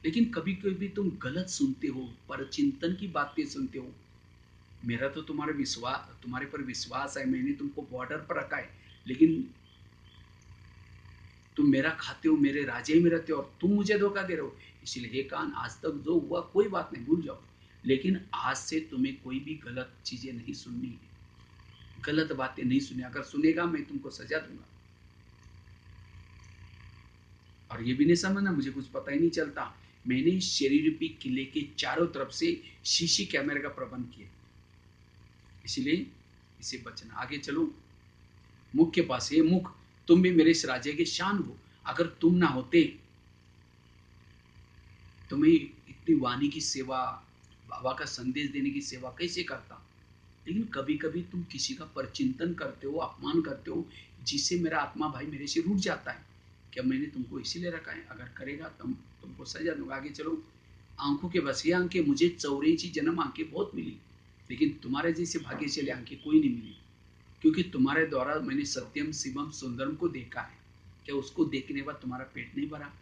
लेकिन कभी कभी तुम गलत सुनते हो, पर चिंतन की बातें सुनते हो। मेरा तो तुम्हारे पर विश्वास है, मैंने तुमको बॉर्डर पर रखा है, लेकिन तुम मेरा खाते हो, मेरे राज्य में रहते हो और तुम मुझे धोखा दे रहे हो। इसलिए हे कान, आज तक जो हुआ कोई बात नहीं, भूल जाओ, लेकिन आज से तुम्हें कोई भी गलत चीजें नहीं सुननी है, गलत बातें नहीं सुनी। अगर सुनेगा मैं तुमको सजा दूंगा। और ये भी नहीं समझना मुझे कुछ पता ही नहीं चलता। मैंने शरीर रूपी किले के चारों तरफ से शीशी कैमरे का प्रबंध किया, इसलिए इसे बचना। आगे चलो, मुख के पास। ये मुख, तुम भी मेरे इस राज्य के शान हो, अगर तुम ना होते तो मैं इतनी वाणी की सेवा, बाबा का संदेश देने की सेवा कैसे करता? लेकिन कभी कभी तुम किसी का परचिंतन करते हो, अपमान करते हो, जिससे मेरा आत्मा भाई मेरे से रूठ जाता है। क्या मैंने तुमको इसीलिए रखा है? अगर करेगा तुमको सजा दूंगा। आगे चलो, आंखों के बस। ये आंखें मुझे 84 जन्म आंखें बहुत मिली, लेकिन तुम्हारे जैसे भाग्यशाली आंखें कोई नहीं मिली, क्योंकि तुम्हारे द्वारा मैंने सत्यम शिवम सुंदरम को देखा है। क्या उसको देखने के बाद तुम्हारा पेट नहीं भरा?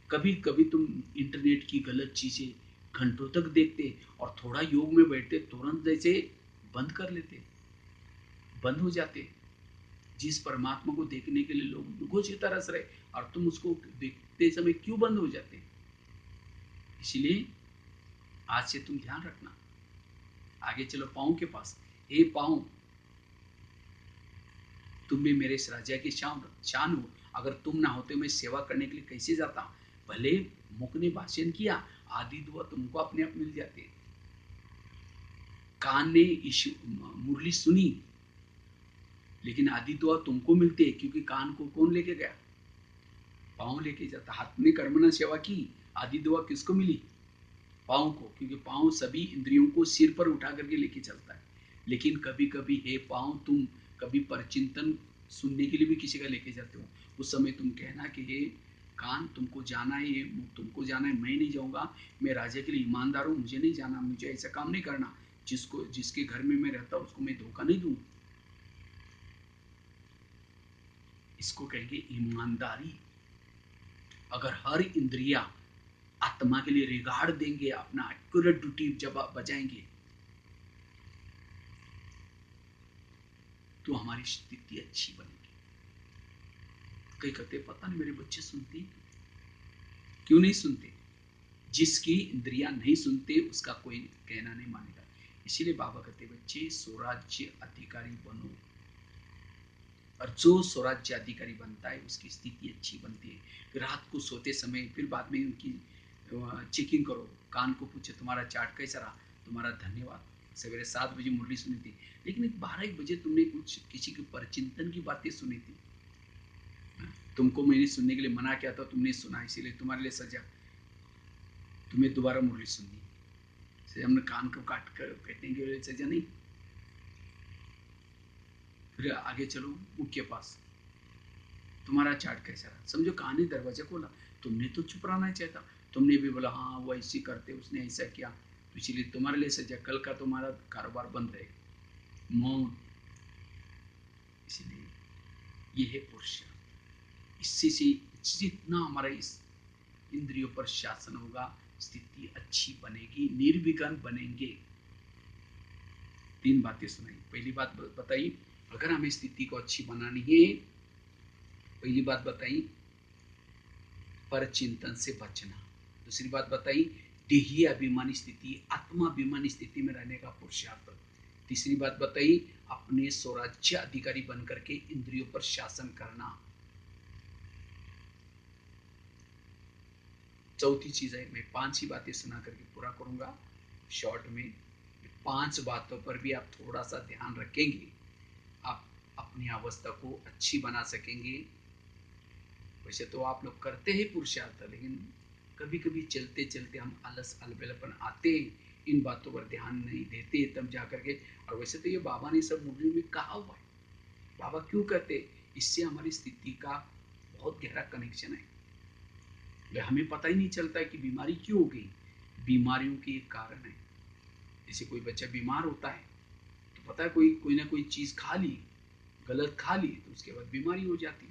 कभी कभी तुम इंटरनेट की गलत चीजें घंटों तक देखते और थोड़ा योग में बैठते, तुरंत जैसे बंद कर लेते, बंद हो जाते। जिस परमात्मा को देखने के लिए लोग दुखों से तरस रहे और तुम उसको देखते समय क्यों बंद हो जाते? इसलिए आज से तुम ध्यान रखना। आगे चलो, पाँव के पास। हे पाँव, तुम भी मेरे इस राज्य की शान हो, अगर तुम ना होते मैं सेवा करने के लिए कैसे जाता? भले मुख ने भाषण किया, आदि दुआ तुमको अपने आप मिल जाते। कान ने मुरली सुनी, लेकिन आदि दुआ तुमको मिलते, क्योंकि कान को कौन लेके गया? पाँव लेके जाता। हाथ ने कर्मणा सेवा की, आदि दुआ किसको मिली? पाँव को, क्योंकि पाँव सभी इंद्रियों को सिर पर उठा करके लेके चलता है। लेकिन कभी कभी हे पाँव, तुम कभी परचिंतन सुनने के लिए भी किसी का लेके जाते हो, उस समय तुम कहना कि हे कान, तुमको जाना है, ये तुमको जाना है, मैं नहीं जाऊंगा, मैं राजा के लिए ईमानदार हूँ, मुझे नहीं जाना, मुझे ऐसा काम नहीं करना। जिसके घर में मैं रहता हूँ उसको मैं धोखा नहीं दूँ। इसको कहेंगे ईमानदारी। अगर हर इंद्रिया आत्मा के लिए रिगार्ड देंगे, अपना एक्यूरेट ड्यूटी जब आप बजाएंगे, तो हमारी स्थिति अच्छी बनेगी। कई कहते पता नहीं मेरे बच्चे सुनते क्यों नहीं सुनते? जिसकी इंद्रियां नहीं सुनते उसका कोई कहना नहीं मानेगा। इसीलिए बाबा कहते बच्चे स्वराज्य अधिकारी बनो, और जो स्वराज्य अधिकारी बनता है उसकी स्थिति अच्छी बनती है। रात को सोते समय फिर बाद में उनकी चेकिंग करो, कान को पूछे तुम्हारा चार्ट कैसा रहा, तुम्हारा धन्यवाद, सवेरे 7 बजे मुरली सुनी थी, लेकिन 12-1 बजे तुमने कुछ किसी के परचिंतन की बातें सुनी थी, तुमको मैंने सुनने के लिए मना किया था, तुमने सुना, इसीलिए तुम्हारे लिए सजा, तुम्हें दोबारा मुरली सुननी। हमने कान को काटने के लिए सजा नहीं। फिर आगे चलो, मुख के पास। तुम्हारा चार्ट कैसा रहा? समझो कान ने दरवाजा खोला, तुमने तो चुप रहना चाहिए था, तुमने भी बोला हाँ वो ऐसी करते, उसने ऐसा किया, तो इसीलिए तुम्हारे लिए सजा, कल का तुम्हारा कारोबार बंद रहेगा। मौन। इसीलिए ये है पुरुष। इससे जितना हमारा इस इंद्रियों पर शासन होगा, स्थिति अच्छी बनेगी, निर्विघ्न बनेंगे। 3 बातें सुनाई। पहली बात बताई, अगर हमें स्थिति को अच्छी बनानी है, पहली बात बताई पर चिंतन से बचना। दूसरी बात बताई देही अभिमानी स्थिति, आत्माभिमानी स्थिति में रहने का पुरुषार्थ। तीसरी बात बताई अपने स्वराज्य अधिकारी बनकर के इंद्रियों पर शासन करना। चौथी चीज है, मैं 5 ही बातें सुना करके पूरा करूंगा शॉर्ट में। 5 बातों पर भी आप थोड़ा सा ध्यान रखेंगे, आप अपनी अवस्था को अच्छी बना सकेंगे। वैसे तो आप लोग करते ही पुरुषार्थ, लेकिन कभी कभी चलते चलते हम आलस अलबेलापन आते, इन बातों पर ध्यान नहीं देते, तब जा करके। और वैसे तो ये बाबा ने सब मुरली में कहा हुआ है, बाबा क्यों कहते, इससे हमारी स्थिति का बहुत गहरा कनेक्शन है। हमें पता ही नहीं चलता है कि बीमारी क्यों हो गई। बीमारियों के एक कारण है। जैसे कोई बच्चा बीमार होता है तो पता है कोई ना कोई चीज खा ली, गलत खा ली, तो उसके बाद बीमारी हो जाती।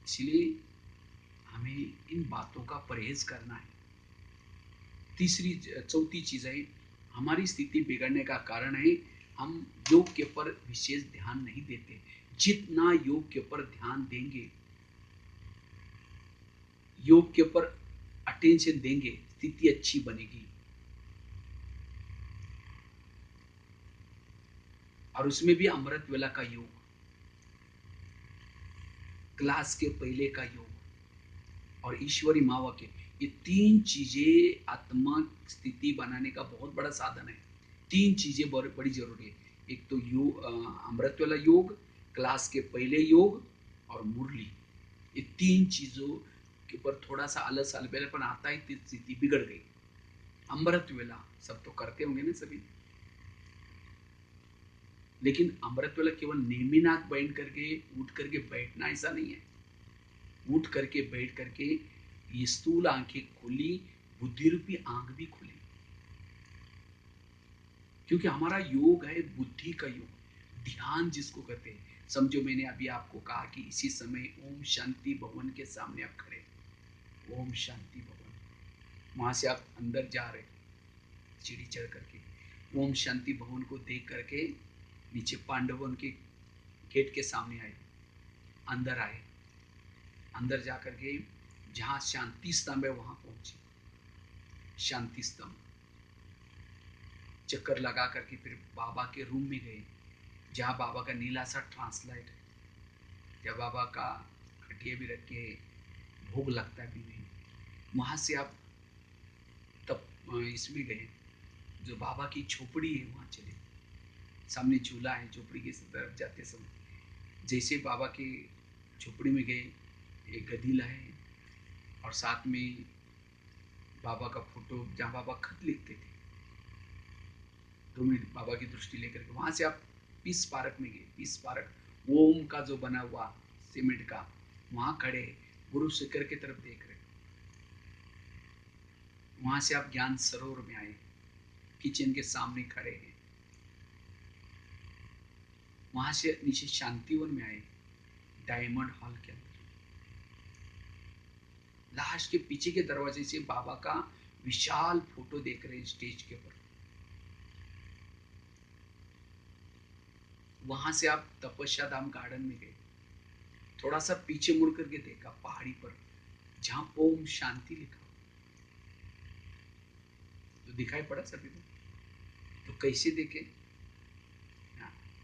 इसलिए हमें इन बातों का परहेज करना है। चौथी चीज है, हमारी स्थिति बिगड़ने का कारण है हम योग के ऊपर विशेष ध्यान नहीं देते। जितना योग के ऊपर ध्यान देंगे, योग के ऊपर अटेंशन देंगे, स्थिति अच्छी बनेगी। और उसमें भी अमृत वेला का योग, क्लास के पहले का योग और ईश्वरी मावा के, ये तीन चीजें आत्मा स्थिति बनाने का बहुत बड़ा साधन है। तीन चीजें बड़ी जरूरी है। एक तो योग, अमृत वाला योग, क्लास के पहले योग और मुरली। ये तीन चीजों के ऊपर थोड़ा सा आलस अलबेलापन आता है तो स्थिति बिगड़ गई। अमृत वेला सब तो करते होंगे ना सभी, लेकिन अमृत वेला केवल नेमिनाथ बैठ करके उठ करके बैठना ऐसा नहीं है। उठ करके बैठ करके ये स्थूल आंखें खुली, बुद्धि रूपी आंख भी खुली, क्योंकि हमारा योग है बुद्धि का योग, ध्यान जिसको कहते हैं। समझो मैंने अभी आपको कहा कि इसी समय ओम शांति भवन के सामने आप खड़े, ओम शांति भवन, वहां से आप अंदर जा रहे सीढ़ी चढ़ करके, ओम शांति भवन को देख करके नीचे पांडवन के गेट के सामने आए, अंदर आए, अंदर जा करके जहां शांति स्तंभ है वहां पहुंचे। शांति स्तंभ चक्कर लगा करके फिर बाबा के रूम में गए, जहाँ बाबा का नीला सा ट्रांसलाइट है, जहाँ बाबा का खटिया भी रखे, भोग लगता है भी नहीं। वहाँ से आप तब इसमें गए, जो बाबा की झोपड़ी है वहाँ चले, सामने झूला है, झोपड़ी के तरफ जाते समय जैसे बाबा के झोपड़ी में गए, एक गदी लाए और साथ में बाबा का फोटो, जहाँ बाबा खत लिखते थे, 2 मिनट बाबा की दृष्टि लेकर के वहां से आप पीस पार्क में गए। पीस पार्क ओम का जो बना हुआ सीमेंट का, वहां खड़े गुरु शिखर की तरफ देख रहे। वहां से आप ज्ञान सरोवर में आए, किचन के सामने खड़े हैं। वहां से नीचे शांतिवन में आए, डायमंड हॉल के अंदर लास्ट के पीछे के दरवाजे से बाबा का विशाल फोटो देख रहे हैं स्टेज के ऊपर। वहां से आप तपस्या धाम गार्डन में गए, थोड़ा सा पीछे मुड़ करके देखा पहाड़ी पर जहां ओम शांति लिखा, तो दिखाई पड़ा सभी को। तो कैसे देखे,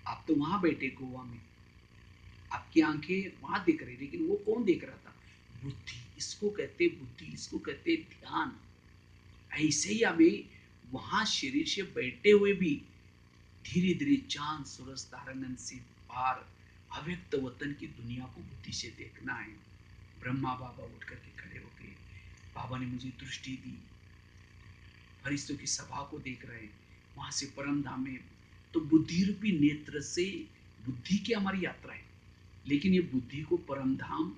आप तो वहां बैठे गोवा में, आपकी आंखें वहां देख रही, लेकिन वो कौन देख रहा था, बुद्धि। इसको कहते बुद्धि, इसको कहते ध्यान। ऐसे ही हमें वहां शरीर से बैठे हुए भी धीरे धीरे चांद सूरज तारागण से पार अव्यक्त वतन की दुनिया को बुद्धि से देखना है। ब्रह्मा बाबा उठ करके खड़े हो गए, बाबा ने मुझे दृष्टि दी, फरिश्तों की सभा को देख रहे हैं, वहां से परम धाम में। तो बुद्धि रूपी नेत्र से बुद्धि की हमारी यात्रा है, लेकिन ये बुद्धि को परम धाम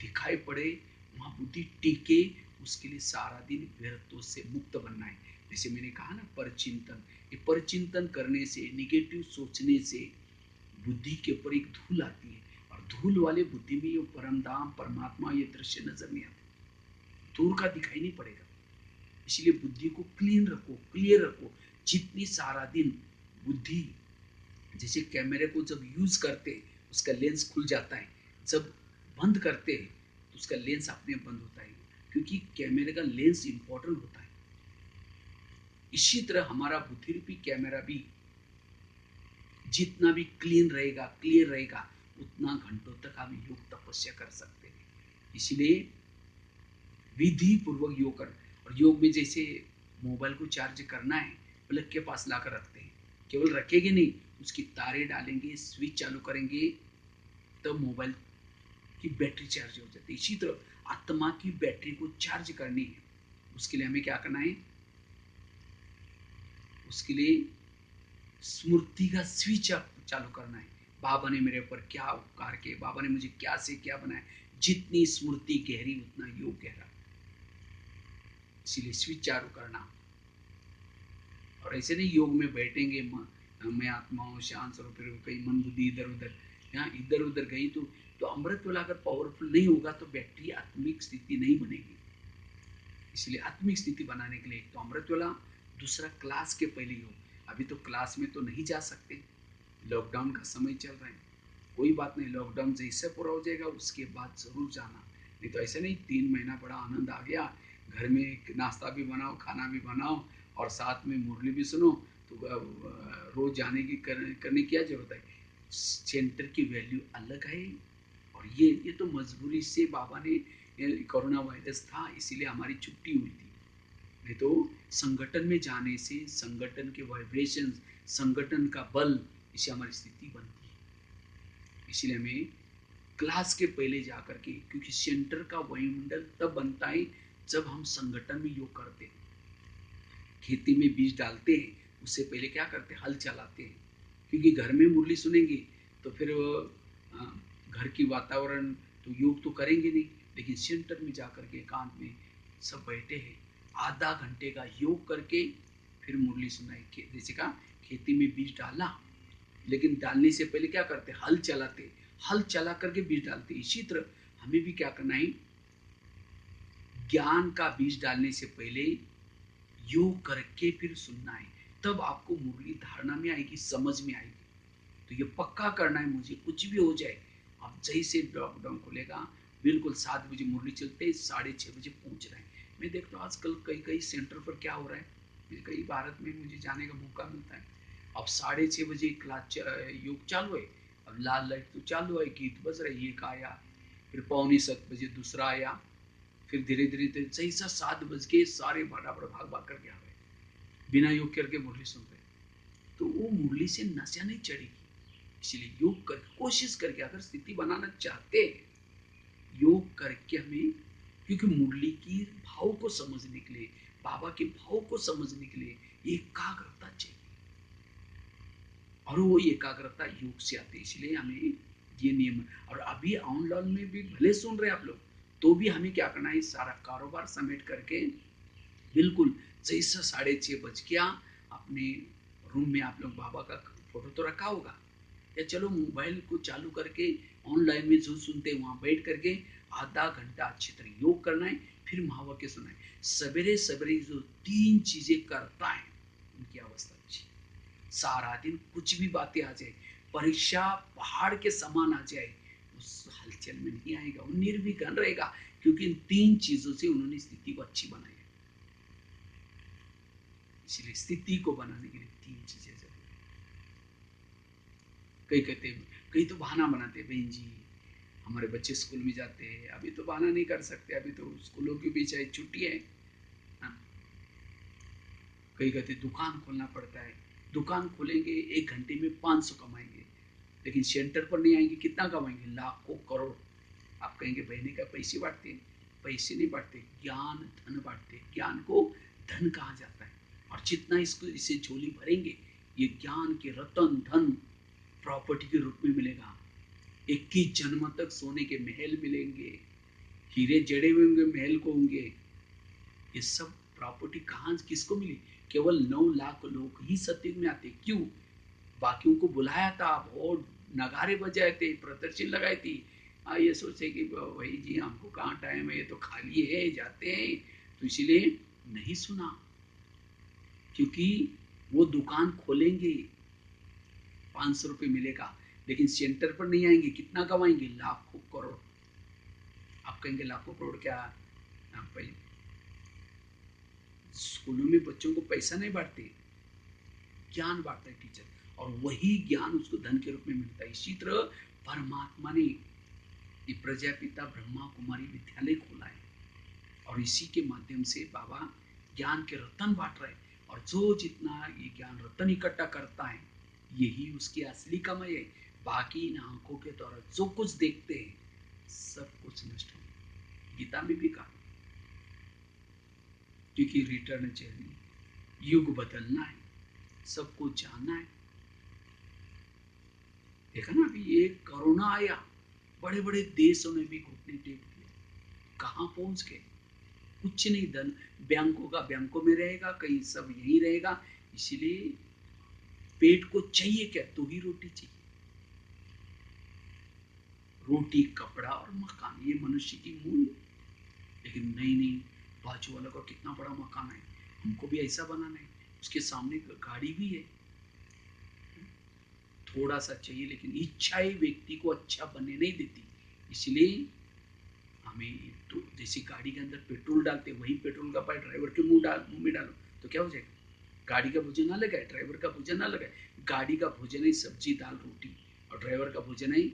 दिखाई पड़े, वहां बुद्धि टिके, उसके लिए सारा दिन व्यर्थों से मुक्त बनना है। जैसे मैंने कहा ना, परचिंतन, ये परचिंतन करने से, निगेटिव सोचने से बुद्धि के ऊपर एक धूल आती है, और धूल वाले बुद्धि में ये परम धाम परमात्मा ये दृश्य नजर नहीं आते, दूर का दिखाई नहीं पड़ेगा। इसलिए बुद्धि को क्लीन रखो, क्लियर रखो। जितनी सारा दिन बुद्धि, जैसे कैमरे को जब यूज करते उसका लेंस खुल जाता है, जब बंद करते तो उसका लेंस अपने बंद होता है, क्योंकि कैमरे का लेंस इंपॉर्टेंट होता है। इसी तरह हमारा बुद्धि रूपी कैमरा भी जितना भी क्लीन रहेगा, क्लियर रहेगा, उतना घंटों तक हम योग तपस्या कर सकते हैं। इसलिए विधि पूर्वक योग कर। और योग में जैसे मोबाइल को चार्ज करना है, प्लग के पास लाकर रखते हैं, केवल रखेंगे नहीं, उसकी तारे डालेंगे, स्विच चालू करेंगे, तब मोबाइल की बैटरी चार्ज हो जाती है। इसी तरह आत्मा की बैटरी को चार्ज करनी है, उसके लिए हमें क्या करना है? उसके लिए स्मृति का स्विच अप चालू करना है। बाबा ने मेरे ऊपर क्या उपकार किए, बाबा ने मुझे क्या से क्या बनाया। जितनी स्मृति गहरी उतना योग गहरा, इसीलिए स्विच चालू करना। और ऐसे नहीं योग में बैठेंगे मैं आत्मा हूँ शांत स्वरूप, फिर कहीं मन बुद्धि इधर उधर, यहाँ इधर उधर गई तो अमृत वाला अगर पावरफुल नहीं होगा तो बैटरी आत्मिक स्थिति नहीं बनेगी। इसलिए आत्मिक स्थिति बनाने के लिए तो अमृत वाला, दूसरा क्लास के पहले योग। अभी तो क्लास में तो नहीं जा सकते, लॉकडाउन का समय चल रहा है। कोई बात नहीं, लॉकडाउन जैसे पूरा हो जाएगा उसके बाद जरूर जाना। नहीं तो ऐसे नहीं 3 महीना बड़ा आनंद आ गया, घर में नाश्ता भी बनाओ, खाना भी बनाओ और साथ में मुरली भी सुनो, तो रोज जाने की करने की क्या जरूरत है? सेंटर की वैल्यू अलग है। और ये तो मजबूरी से बाबा ने, कोरोना वायरस था इसीलिए हमारी छुट्टी हुई थी। नहीं तो संगठन में जाने से संगठन के वाइब्रेशन, संगठन का बल, इससे हमारी स्थिति बनती है। इसलिए हमें क्लास के पहले जाकर के, क्योंकि सेंटर का वायुमंडल तब बनता है जब हम संगठन में योग करते हैं। खेती में बीज डालते हैं उससे पहले क्या करते हैं? हल चलाते हैं। क्योंकि घर में मुरली सुनेंगे तो फिर घर की वातावरण तो योग तो करेंगे नहीं, लेकिन सेंटर में जाकर के एकांत में सब बैठे हैं, आधा घंटे का योग करके फिर मुरली सुनाई। जैसे कहा खेती में बीज डाला, लेकिन डालने से पहले क्या करते? हल चलाते, हल चला करके बीज डालते। इसी तरह हमें भी क्या करना है? ज्ञान का बीज डालने से पहले योग करके फिर सुनना है, तब आपको मुरली धारणा में आएगी, समझ में आएगी। तो ये पक्का करना है मुझे, कुछ भी हो जाए। अब जैसे लॉकडाउन खुलेगा बिल्कुल 7 बजे मुरली चलते, 6:30 बजे पहुंच रहे हैं। मैं देखता हूँ आजकल कई कई सेंटर पर क्या हो रहा है, कई भारत में मुझे जाने का मौका मिलता है। अब 6:30 बजे क्लास योग चालू है, अब लाल लाइट तो चालू है, गीत बज रहा है, एक आया, फिर 6:45 बजे दूसरा आया, फिर धीरे धीरे जैसा 7 बज के सारे बराबर भाग भाग करके आ गए, बिना योग करके मुरली सुन रहे। तो वो मुरली से नशा नहीं चढ़ेगी। इसलिए योग कर, कोशिश करके अगर स्थिति बनाना चाहते हैं, योग करके हमें, क्योंकि मुरली की भाव को समझने के लिए, बाबा के भाव को समझने के लिए एकाग्रता चाहिए, और वो एकाग्रता योग से आती है। इसलिए हमें ये नियम, और अभी ऑनलाइन में भी भले सुन रहे आप लोग, तो भी हमें क्या करना है? सारा कारोबार समेट करके बिल्कुल जैसा 6:30 बज गया, अपने रूम में आप लोग बाबा का फोटो तो रखा होगा, या चलो मोबाइल को चालू करके ऑनलाइन में जो सुनते हैं वहां बैठ करके आधा घंटा अच्छी तरह योग करना है, फिर महावाक्य सुना है। सवेरे सवेरे जो 3 चीजें करता है उनकी अवस्था अच्छी, सारा दिन कुछ भी बातें आ जाए, परीक्षा पहाड़ के समान आ जाए, उस हलचल में नहीं आएगा, वो निर्विघ्न रहेगा, क्योंकि इन 3 चीजों से उन्होंने स्थिति को अच्छी बनाई है। इसलिए स्थिति को बनाने के लिए 3 चीजें जरूरी है। कई कहते हैं, कई तो बहाना बनाते हैं, बहन जी हमारे बच्चे स्कूल में जाते हैं, अभी तो बहाना नहीं कर सकते, अभी तो स्कूलों के बीच छुट्टी है। कई कहते दुकान खोलना पड़ता है, दुकान खोलेंगे 1 घंटे में 500 कमाएंगे, लेकिन सेंटर पर नहीं आएंगे, कितना कमाएंगे? लाखों करोड़। आप कहेंगे बहने का पैसे बांटते हैं, पैसे नहीं बांटते, ज्ञान धन बांटते। ज्ञान को धन कहा जाता है, और जितना इसको इसे झोली भरेंगे, ये ज्ञान के रतन धन प्रॉपर्टी के रूप में मिलेगा। 21 जन्म तक सोने के महल मिलेंगे, हीरे जड़े हुए होंगे महल को होंगे। ये सब प्रॉपर्टी कहाँ किसको मिली? केवल 9 लाख लोग ही सत्युग में आते। क्यों? बाकियों को बुलाया था, और नगारे बजाए थे, प्रदर्शन लगाई थी। ये सोचे कि भाई जी हमको कहाँ टाइम है, ये तो खाली है, जाते हैं, तो इसीलिए नहीं सुना। क्योंकि वो दुकान खोलेंगे 500 रुपये मिलेगा, लेकिन सेंटर पर नहीं आएंगे, कितना कमाएंगे? लाखों करोड़। आप कहेंगे लाखों करोड़ क्या? भाई स्कूलों में बच्चों को पैसा नहीं बांटते, ज्ञान बांटता है टीचर, और वही ज्ञान उसको धन के रूप में मिलता है। इसी तरह परमात्मा ने ये प्रजापिता ब्रह्मा कुमारी विद्यालय खोला है, और इसी के माध्यम से बाबा ज्ञान के रतन बांट रहे हैं। और जो जितना ये ज्ञान रतन इकट्ठा करता है, यही उसकी असली कमाई है। बाकी इन आंखों के द्वारा जो कुछ देखते हैं, सब कुछ नष्ट हो। गीता में भी कहा, क्योंकि रिटर्न चाहिए, युग बदलना है, सबको जानना है। देखा ना, अभी ये कोरोना आया, बड़े बड़े देशों ने भी घुटने टेक दिए, कहाँ पहुंच गए? कुछ नहीं, धन बैंकों का बैंकों में रहेगा, कहीं सब यही रहेगा। इसीलिए पेट को चाहिए क्या? तो ही रोटी चाहिए। रोटी, कपड़ा और मकान, ये मनुष्य की मूल। लेकिन नहीं नहीं, बाजू वाला का कितना बड़ा मकान है, हमको भी ऐसा बनाना है, उसके सामने गाड़ी भी है। थोड़ा सा चाहिए, लेकिन इच्छा ही व्यक्ति को अच्छा बनने नहीं देती। इसलिए हमें तो जैसे गाड़ी के अंदर पेट्रोल डालते, वही पेट्रोल का पाइप ड्राइवर के मुंह में डालो तो क्या हो जाएगा? गाड़ी का भोजन ना लगाए, ड्राइवर का भोजन ना लगाए। गाड़ी का भोजन है सब्जी दाल रोटी, और ड्राइवर का भोजन है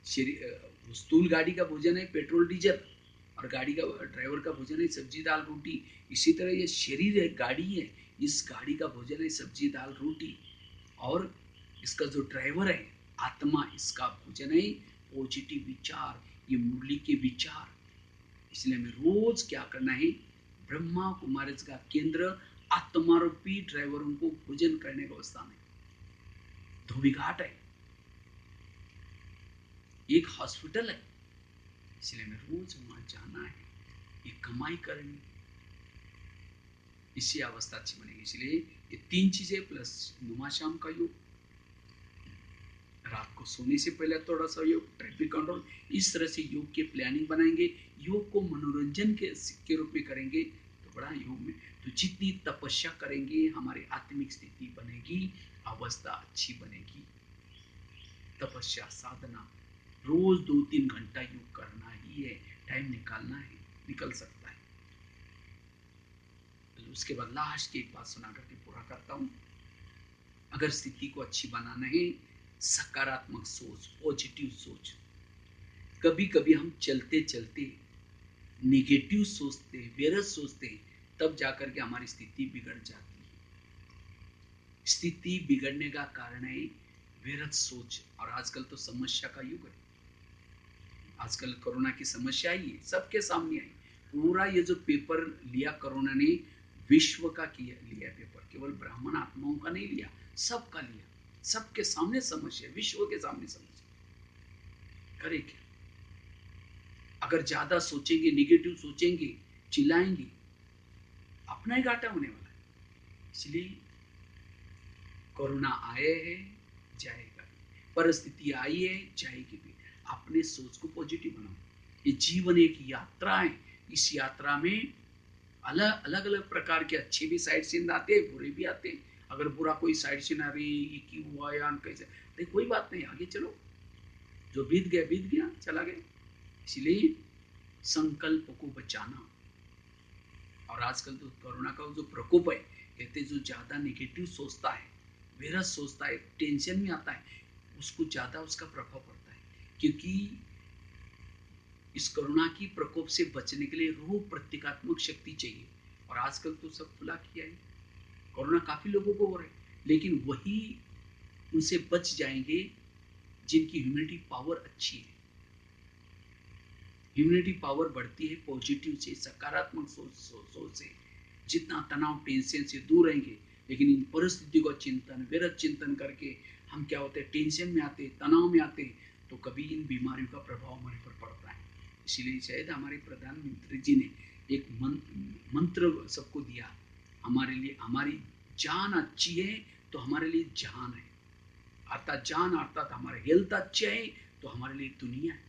स्थूल गाड़ी का भोजन है पेट्रोल डीजल, और गाड़ी का ड्राइवर का भोजन है सब्जी दाल रोटी। इसी तरह ये शरीर है, गाड़ी है, इस गाड़ी का भोजन है सब्जी दाल रोटी, और इसका जो ड्राइवर है आत्मा, इसका भोजन है पॉजिटिव विचार, ये मुरली के विचार। इसलिए हमें रोज क्या करना है? ब्रह्मा कुमारी का केंद्र आत्मारूपी ड्राइवरों को भोजन करने का अवस्था में धोबी घाट है, एक हॉस्पिटल है। इसलिए हमें रोज वहां जाना है, ये कमाई करनी, इससे अवस्था अच्छी बनेगी। इसलिए ये तीन चीजें प्लस नुमा शाम का योग, रात को सोने से पहले थोड़ा सा योग, ट्रैफिक कंट्रोल, इस तरह से योग की प्लानिंग बनाएंगे, योग को मनोरंजन के रूप में करेंगे तो बड़ा योग में, तो जितनी तपस्या करेंगे हमारी आत्मिक स्थिति बनेगी, अवस्था अच्छी बनेगी। तपस्या साधना, रोज 2-3 घंटा योग करना ही है, टाइम निकालना है, निकल सकता है। तो उसके बाद लास्ट की एक बात सुना करके पूरा करता हूं। अगर स्थिति को अच्छी बनाना है, सकारात्मक सोच, पॉजिटिव सोच। कभी कभी हम चलते चलते नेगेटिव सोचते, व्यर्थ सोचते, तब जाकर के हमारी स्थिति बिगड़ जाती है। स्थिति बिगड़ने का कारण है व्यर्थ सोच, और आजकल तो समस्या का युग है। आजकल कोरोना की समस्या आई है, सबके सामने आई। पूरा ये जो पेपर लिया कोरोना ने, विश्व का लिया पेपर, केवल ब्राह्मण आत्माओं का नहीं लिया, सबका लिया, सबके सामने समस्या, विश्व के सामने समस्या। करे क्या? अगर ज्यादा सोचेंगे, निगेटिव सोचेंगे, चिल्लाएंगे, अपना ही घाटा होने वाला है। इसलिए कोरोना आए है, जाएगा, परिस्थिति आई है, जाएगी भी। अपने सोच को पॉजिटिव बनाओ। ये जीवन एक यात्रा है, इस यात्रा में अलग अलग प्रकार के अच्छे भी साइड सीन आते हैं, बुरे भी आते हैं। अगर बुरा कोई साइड सीन आ रही, ये क्यों हुआ या कैसे, तो कोई बात नहीं, आगे चलो, जो बीत गया चला गया। इसलिए संकल्प को बचाना। और आजकल तो कोरोना का जो प्रकोप है, कहते जो ज्यादा नेगेटिव सोचता है, व्यर्थ सोचता है, टेंशन में आता है, उसको ज्यादा उसका प्रभाव पड़ता है। क्योंकि इस कोरोना की प्रकोप से बचने के लिए रोग प्रतिकारत्मक शक्ति चाहिए, और आजकल तो सब खुला किया है, कोरोना काफी लोगों को हो रहा है, लेकिन वही उनसे बच जाएंगे जिनकी इम्यूनिटी पावर अच्छी है। इम्यूनिटी पावर बढ़ती है पॉजिटिव से, सकारात्मक सोच से। जितना तनाव टेंशन से दूर रहेंगे, लेकिन इन परिस्थितियों का चिंतन, व्यर्थ चिंतन करके हम क्या होते हैं, टेंशन में आते, तनाव में आते, तो कभी इन बीमारियों का प्रभाव हमारे पर पड़ता है। इसीलिए शायद हमारे प्रधानमंत्री जी ने एक मंत्र सबको दिया, हमारे लिए, हमारी जान अच्छी है तो हमारे लिए जान है, अर्थात जान अर्थात हमारे हेल्थ अच्छे है तो हमारे लिए दुनिया है।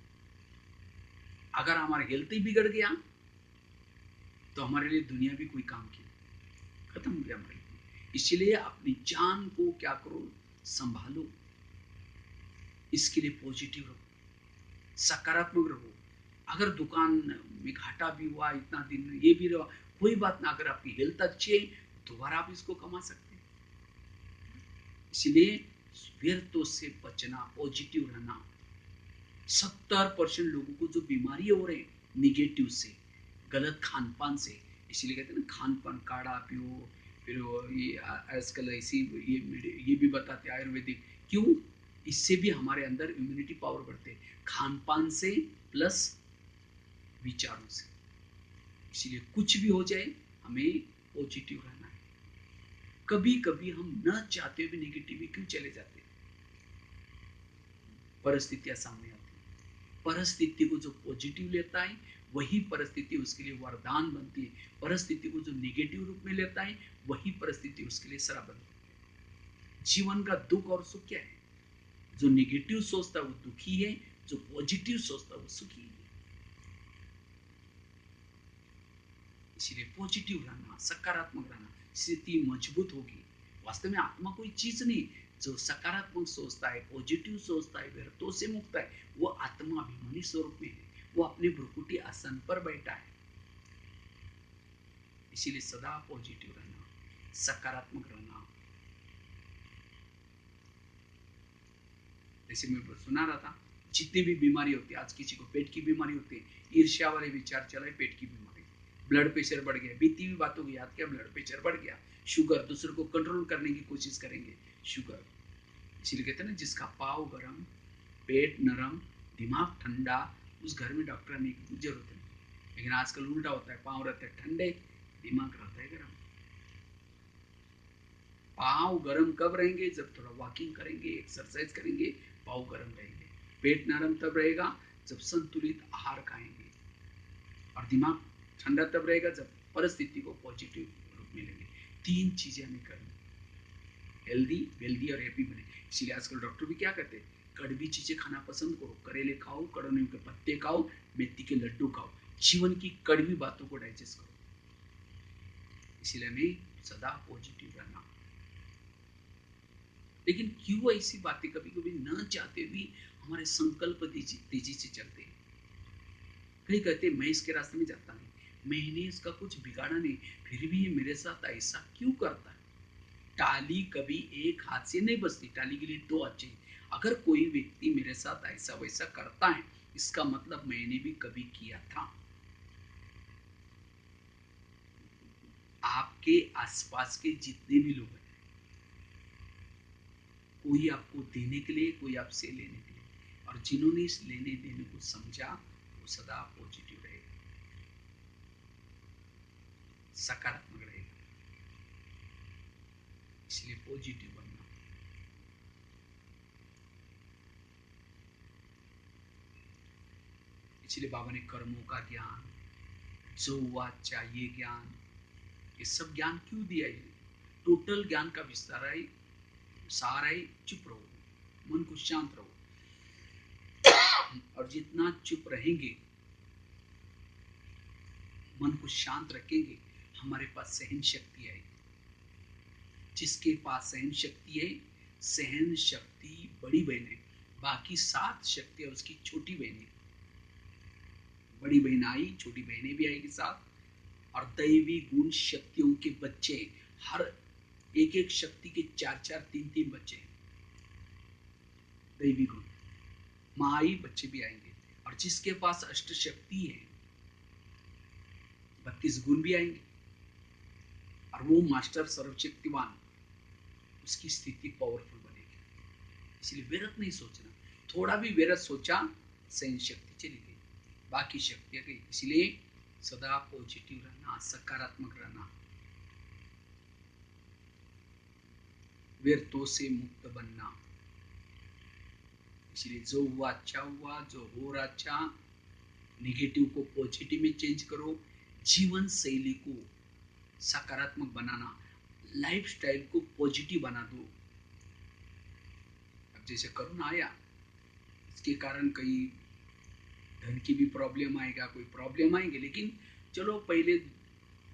अगर हमारा हेल्थ ही बिगड़ गया तो हमारे लिए दुनिया भी कोई काम की, खत्म हो गया हमारे लिए। इसलिए अपनी जान को क्या करो, संभालो, इसके लिए पॉजिटिव रहो, सकारात्मक रहो। अगर दुकान में घाटा भी हुआ इतना दिन, ये भी रहा, कोई बात ना, अगर आपकी हेल्थ अच्छी है दोबारा आप इसको कमा सकते हैं। इसलिए व्यर्थों से बचना, पॉजिटिव रहना। 70% लोगों को जो बीमारी हो रहे हैं निगेटिव से, गलत खान पान से। इसीलिए कहते हैं ना, खान पान काढ़ा पियो, फिर ये आजकल ऐसी ये भी बताते आयुर्वेदिक, क्यों? इससे भी हमारे अंदर इम्यूनिटी पावर बढ़ते है, खान पान से प्लस विचारों से। इसलिए कुछ भी हो जाए हमें पॉजिटिव रहना है। कभी कभी हम न चाहते हुए नेगेटिव में क्यों चले जाते हैं? परिस्थितियां सामने आती है। परिस्थिति को जो पॉजिटिव लेता है वही परिस्थिति उसके लिए वरदान बनती है। परिस्थिति को जो नेगेटिव रूप में लेता है वही परिस्थिति उसके लिए श्राप बनती है। जीवन का दुख और सुख क्या है? जो नेगेटिव सोचता है वो दुखी है, जो पॉजिटिव सोचता है वो सुखी है। इसलिए पॉजिटिव रहना, सकारात्मक रहना, स्थिति मजबूत होगी। वास्तव में आत्मा कोई चीज नहीं, जो सकारात्मक सोचता है, पॉजिटिव सोचता है, व्यर्थों से मुक्त है, वो आत्मा अभिमानी स्वरूप में है, वो अपने भ्रुकुटी आसन पर बैठा है। इसीलिए सदा पॉजिटिव रहना, सकारात्मक रहना। जैसे मैं सुना रहा था, जितनी भी बीमारी होती है, आज किसी को पेट की बीमारी होती है, ईर्ष्या वाले विचार चला है, पेट की बीमारी, ब्लड प्रेशर बढ़ गया, बीती हुई बातों को याद किया, ब्लड प्रेशर बढ़ गया, शुगर, दूसरे को कंट्रोल करने की कोशिश करेंगे, शुगर। इसलिए कहते हैं ना, जिसका पाव गरम, पेट नरम, दिमाग ठंडा, उस घर में डॉक्टर आने की जरूरत नहीं। लेकिन आजकल उल्टा होता है, पाव रहते हैं ठंडे, दिमाग रहता है गरम। पाव गरम कब रहेंगे? जब थोड़ा वॉकिंग करेंगे, एक्सरसाइज करेंगे, पाव गरम रहेंगे। पेट नरम तब रहेगा जब संतुलित आहार खाएंगे। और दिमाग ठंडा तब रहेगा जब परिस्थिति को पॉजिटिव रूप में लेंगे। तीन चीजें हमें करनी, हेल्दी, वेल्दी और हैप्पी बने। इसीलिए आजकल डॉक्टर भी क्या कहते हैं, कड़वी चीजें खाना पसंद करो, करेले खाओ, कड़वे के पत्ते खाओ, मेथी के लड्डू खाओ, जीवन की कड़वी बातों को डाइजेस्ट करो। इसीलिए हमें सदा पॉजिटिव रहना। लेकिन क्यों ऐसी बातें कभी कभी न चाहते भी हमारे संकल्प तेजी से चलते हैं। कई कहते मैं इसके रास्ते में जाता नहीं, मैंने इसका कुछ बिगाड़ा नहीं, फिर भी ये मेरे साथ ऐसा क्यों करता है? टाली कभी एक हाथ से नहीं बजती, टाली के लिए दो हाथ चाहिए। अगर कोई व्यक्ति मेरे साथ ऐसा वैसा करता है, इसका मतलब मैंने भी कभी किया था। आपके आसपास के जितने भी लोग हैं, कोई आपको देने के लिए, कोई आपसे लेने के लिए, और जिन्होंने इस लेने देने को समझा वो सदा पॉजिटिव रहेगा, सकारात्मक रहेगा। इसलिए पॉजिटिव बनना। इसलिए बाबा ने कर्मों का ज्ञान, जो वाचा, ये ज्ञान, ये सब ज्ञान क्यों दिया? है टोटल ज्ञान का विस्तार है, सारा ही चुप रहो, मन को शांत रहो। और जितना चुप रहेंगे, मन को शांत रखेंगे, हमारे पास सहन शक्ति आएगी। जिसके पास सहन शक्ति है, सहन शक्ति बड़ी बहन है, बाकी 7 शक्तियां उसकी छोटी बहन है। बड़ी बहन आई, छोटी बहनें भी आएगी साथ। और दैवी गुण शक्तियों के बच्चे, हर एक एक शक्ति के 4-4, 3-3 बच्चे, दैवी गुण। माँ आई, बच्चे भी आएंगे। और जिसके पास अष्ट शक्ति है, 32 गुण भी आएंगे। और वो मास्टर सर्वशक्तिवान, उसकी स्थिति पावरफुल बनेगी। इसलिए व्यर्थ नहीं सोचना, थोड़ा भी व्यर्थ सोचा, सहन शक्ति चली गई, बाकी शक्तियां गई। इसलिए सदा पॉजिटिव रहना, सकारात्मक रहना, व्यर्थों से मुक्त बनना। इसलिए जो हुआ अच्छा हुआ, जो हो रहा अच्छा, नेगेटिव को पॉजिटिव में चेंज करो, जीवन शैली को सकारात्मक बनाना, लाइफस्टाइल को पॉजिटिव बना दो। अब जैसे कोरोना आया, इसके कारण कई धन की भी प्रॉब्लम आएगा, कोई प्रॉब्लम आएंगे, लेकिन चलो पहले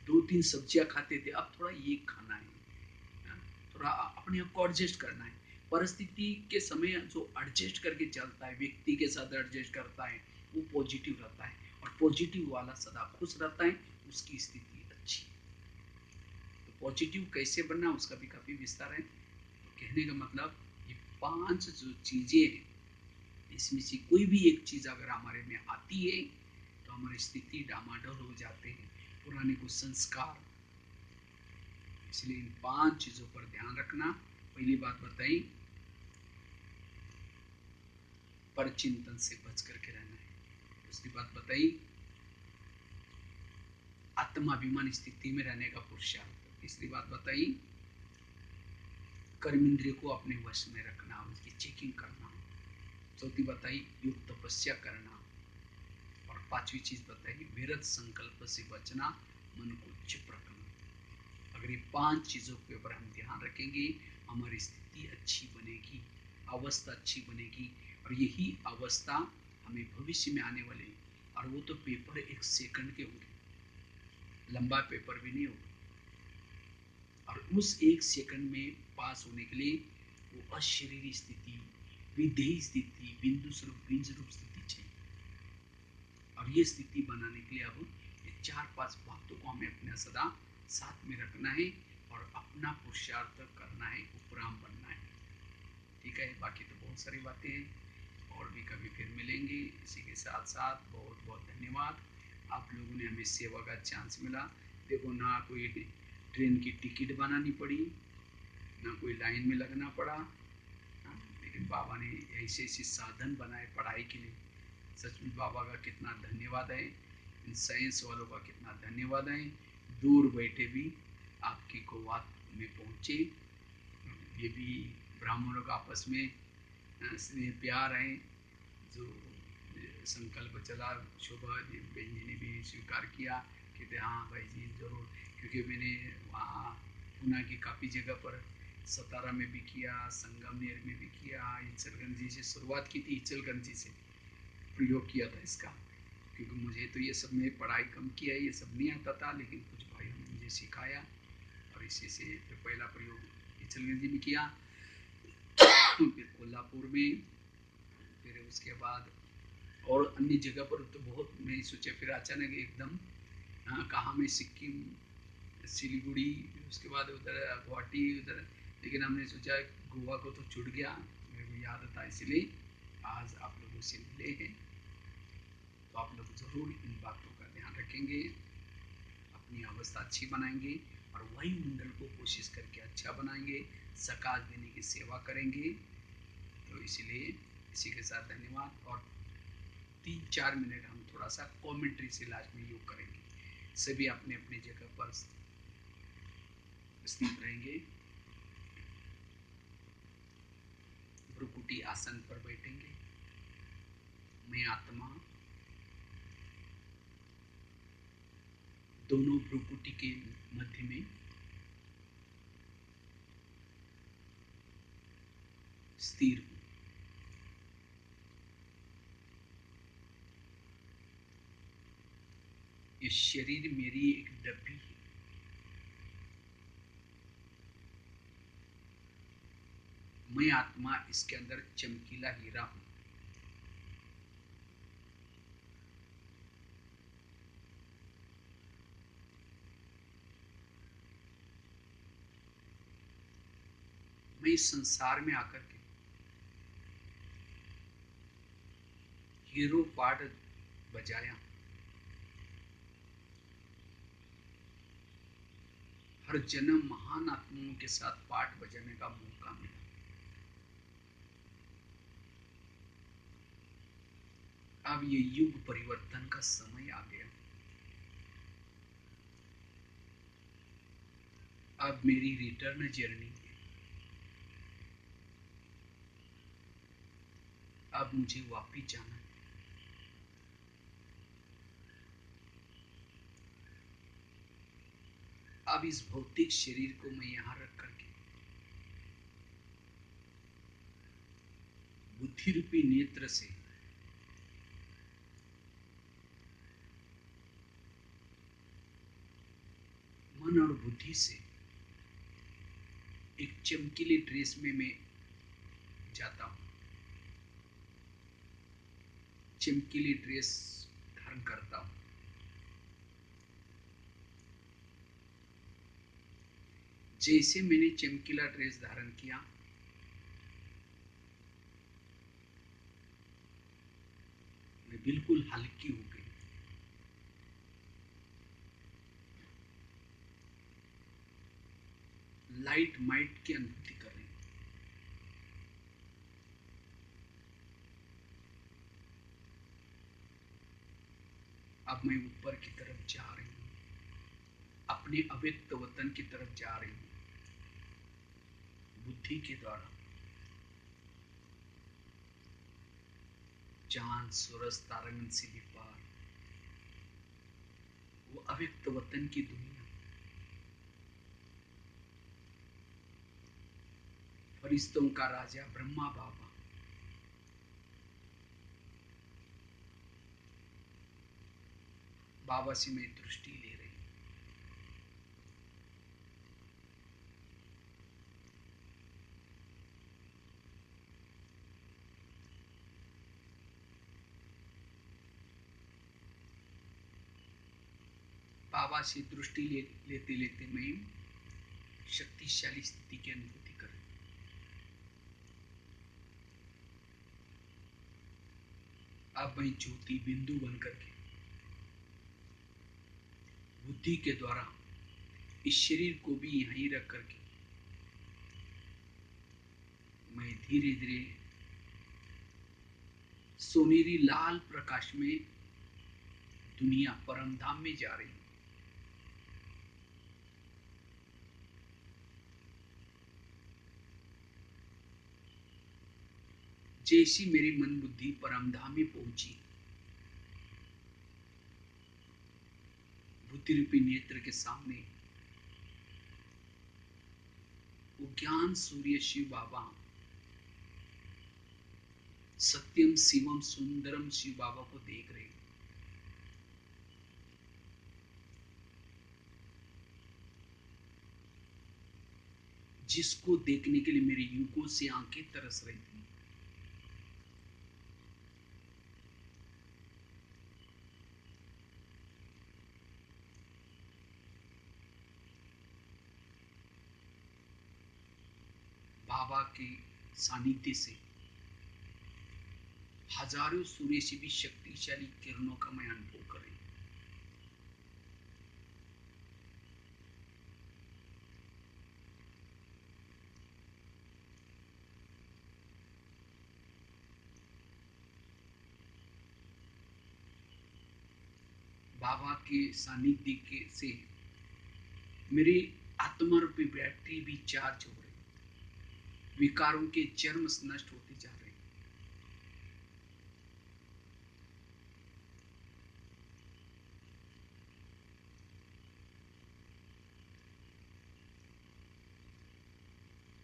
2-3 सब्जियां खाते थे, अब थोड़ा ये खाना है, थोड़ा अपने आप को एडजस्ट करना है। परिस्थिति के समय जो एडजस्ट करके चलता है, व्यक्ति के साथ एडजस्ट करता है, वो पॉजिटिव रहता है। और पॉजिटिव वाला सदा खुश रहता है, उसकी स्थिति अच्छी है। तो पॉजिटिव कैसे बनना, उसका भी काफी विस्तार है। तो कहने का मतलब, ये 5 जो चीजें हैं, इसमें से कोई भी एक चीज अगर हमारे में आती है तो हमारी स्थिति डामाडोल हो जाते हैं, पुराने को संस्कार। इसलिए इन 5 चीजों पर ध्यान रखना। पहली बात बताई, पर चिंतन से बच करके रहना है। दूसरी बात बताई, आत्माभिमान स्थिति में रहने का पुरुषार्थ। तीसरी बात बताई, कर्म इंद्रिय को अपने वश में रखना, उसकी चेकिंग करना। चौथी बताई, योग तपस्या करना। और पांचवी चीज बताई, विरत संकल्प से बचना, मन को चुप रखना। अगर ये 5 चीजों के ऊपर हम ध्यान रखेंगे, हमारी स्थिति अच्छी बनेगी, अवस्था अच्छी बनेगी। और यही अवस्था हमें भविष्य में आने वाले, और वो तो पेपर 1 सेकंड के होंगे, लंबा पेपर भी नहीं होगा। और उस 1 सेकंड में पास होने के लिए वो अशरीरी स्थिति, विधेय स्थिति, बिंदु स्वरूप बीज रूप स्थिति चाहिए। और ये स्थिति बनाने के लिए अब ये 4-5 बातों को हमें अपने सदा साथ में रखना है और अपना पुरुषार्थ करना है, उपराम बनना है। ठीक है, बाकी तो बहुत सारी बातें हैं और भी कभी फिर मिलेंगे। इसी के साथ साथ बहुत बहुत धन्यवाद, आप लोगों ने हमें सेवा का चांस मिला। देखो, ना कोई ट्रेन की टिकट बनानी पड़ी, ना कोई लाइन में लगना पड़ा, लेकिन बाबा ने ऐसे ऐसे साधन बनाए पढ़ाई के लिए। सच में बाबा का कितना धन्यवाद है, इन साइंस वालों का कितना धन्यवाद है। दूर बैठे भी आपकी कौवात में पहुँचे। ये भी ब्राह्मणों का आपस में स्नेह प्यार है। जो संकल्प चला, शोभा बहन जी ने भी स्वीकार किया, कहते हाँ भाई जी जरूर। क्योंकि मैंने वहाँ पुणे की काफ़ी जगह पर, सतारा में भी किया, संगमनेर में भी किया, इचलगंजी से शुरुआत की थी, इचलगंजी से प्रयोग किया था इसका। क्योंकि मुझे तो ये सब में पढ़ाई कम किया है, ये सब नहीं आता था, लेकिन कुछ भाइयों ने मुझे सिखाया और इसी से फिर पहला प्रयोग इचलगंजी में किया, फिर कोल्हापुर में, फिर उसके बाद और अन्य जगह पर तो बहुत मैं सोचा। फिर अचानक एकदम कहाँ में, सिक्किम, सिलीगुड़ी, उसके बाद उधर गुवाहाटी उधर, लेकिन हमने सोचा गोवा को तो छूट गया, मेरे को याद था, इसलिए आज आप लोगों से मिले हैं। तो आप लोग जरूर इन बातों का ध्यान रखेंगे, अपनी अवस्था अच्छी बनाएंगे और वही मंडल को कोशिश करके अच्छा बनाएंगे, सकाश देने की सेवा करेंगे। तो इसलिए इसी के साथ धन्यवाद। और 3-4 मिनट हम थोड़ा सा कमेंट्री से लास्ट में योग करेंगे। सभी अपने अपने जगह पर स्थित रहेंगे, भ्रुकुटी आसन पर बैठेंगे। मैं आत्मा दोनों भ्रुकुटी के मध्य में स्थिर हूं। ये शरीर मेरी एक डब्बी है, मैं आत्मा इसके अंदर चमकीला हीरा हूं। मैं इस संसार में आकर के हीरो पार्ट बजाया, हर जन्म महान आत्माओं के साथ पाठ बजाने का मौका मिला। अब ये युग परिवर्तन का समय आ गया। अब मेरी रिटर्न जर्नी है। अब मुझे वापिस जाना है। अब इस भौतिक शरीर को मैं यहां रख करके बुद्धि रूपी नेत्र से मन और बुद्धि से एक चमकीली ड्रेस में मैं जाता हूं। चमकीली ड्रेस धारण करता हूं। जैसे मैंने चमकीला ड्रेस धारण किया, मैं बिल्कुल हल्की हो गई। लाइट माइट की अनुभूति कर रही हूं। अब मैं ऊपर की तरफ जा रही हूँ, अपने अव्यक्त वतन की तरफ जा रही हूँ बुद्धि के द्वारा। चांद सूरज तारंगन से भी पार, वो अव्यक्त वतन की दुनिया, फरिश्तों का राजा ब्रह्मा बाबा, बाबा से मैं दृष्टि ले रही हूं। बाबा से दृष्टि लेते लेते मैं शक्तिशाली स्थिति की अनुभूति कर रही हूं। अब मैं ज्योति बिंदु बनकर के बुद्धि के द्वारा इस शरीर को भी यहीं रख करके मैं धीरे धीरे सोनेरी लाल प्रकाश में दुनिया परम धाम में जा रही हूं। जैसी मेरी मन बुद्धि परम धाम में पहुंची, बुद्धि रूपी नेत्र के सामने वो ज्ञान सूर्य शिव बाबा, सत्यम शिवम सुंदरम शिव बाबा को देख रहे हैं। जिसको देखने के लिए मेरे युगों से आंखें तरस रही थी। बाबा के सानिध्य से हजारों सूर्य से भी शक्तिशाली किरणों का मैं अनुभव कर रही हूं। बाबा के सानिध्य के से मेरी आत्मा रूपी बैटरी भी चार्ज हो रही, विकारों के जन्म नष्ट होते जा रहे।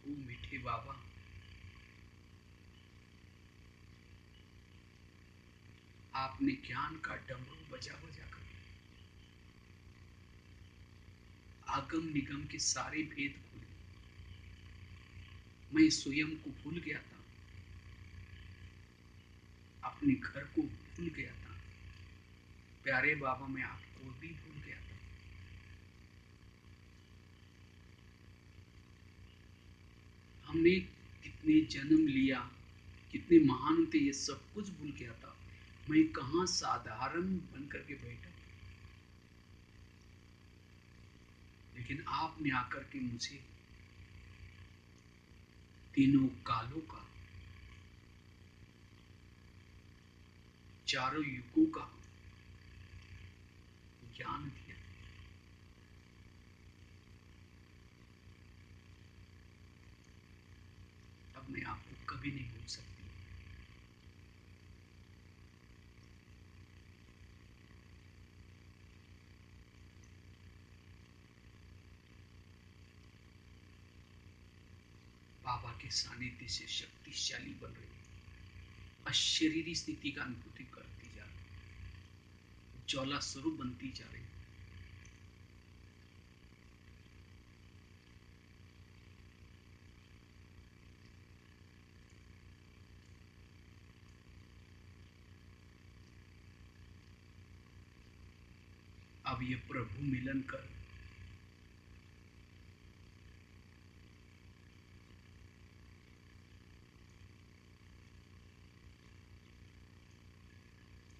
ओ मीठे बाबा, आपने ज्ञान का डमरू बजा बजा कर आगम निगम के सारे भेद खोले। मैं स्वयं को भूल गया था, अपने घर को भूल गया था। प्यारे बाबा, मैं आपको भी भूल गया था। हमने कितने जन्म लिया, कितने महान थे, ये सब कुछ भूल गया था। मैं कहां साधारण बनकर के बैठा, लेकिन आपने आकर के मुझे तीनों कालों का, चारों युगों का ज्ञान दिया। अब मैं आपको कभी नहीं भूल सकती। बाबा के सानिध्य से शक्तिशाली बन रही, अशरीरी स्थिति का अनुभूति करती जा रही, ज्वाला स्वरूप बनती जा रही। अब ये प्रभु मिलन कर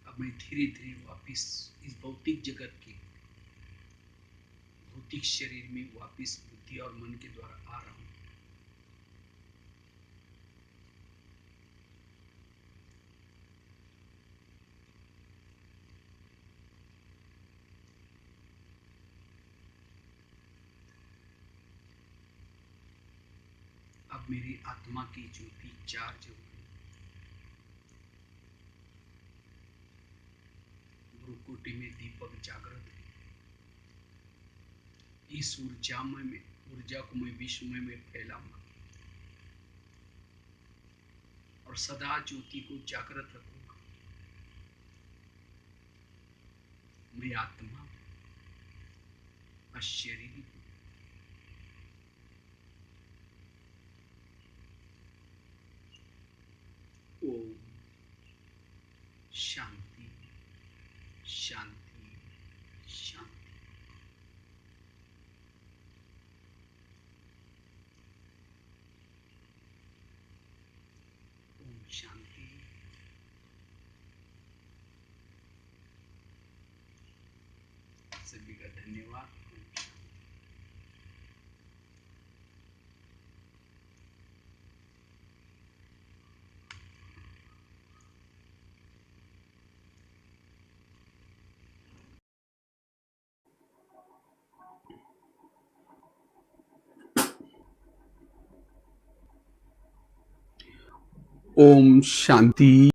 अब मैं धीरे धीरे वापिस इस भौतिक जगत के भौतिक शरीर में वापिस बुद्धि और मन के द्वारा आ रहा हूं। अब मेरी आत्मा की ज्योति चार्ज हो गई। भ्रुकुटी में दीपक जागृत है। इस ऊर्जा को मैं विश्वमय में फैलाऊंगा और सदा ज्योति को जागृत रखूंगा। मैं आत्मा अशरीरी हूं। ओम शांति शांति शांति। ओम शांति। सभी का धन्यवाद। ओम शांति।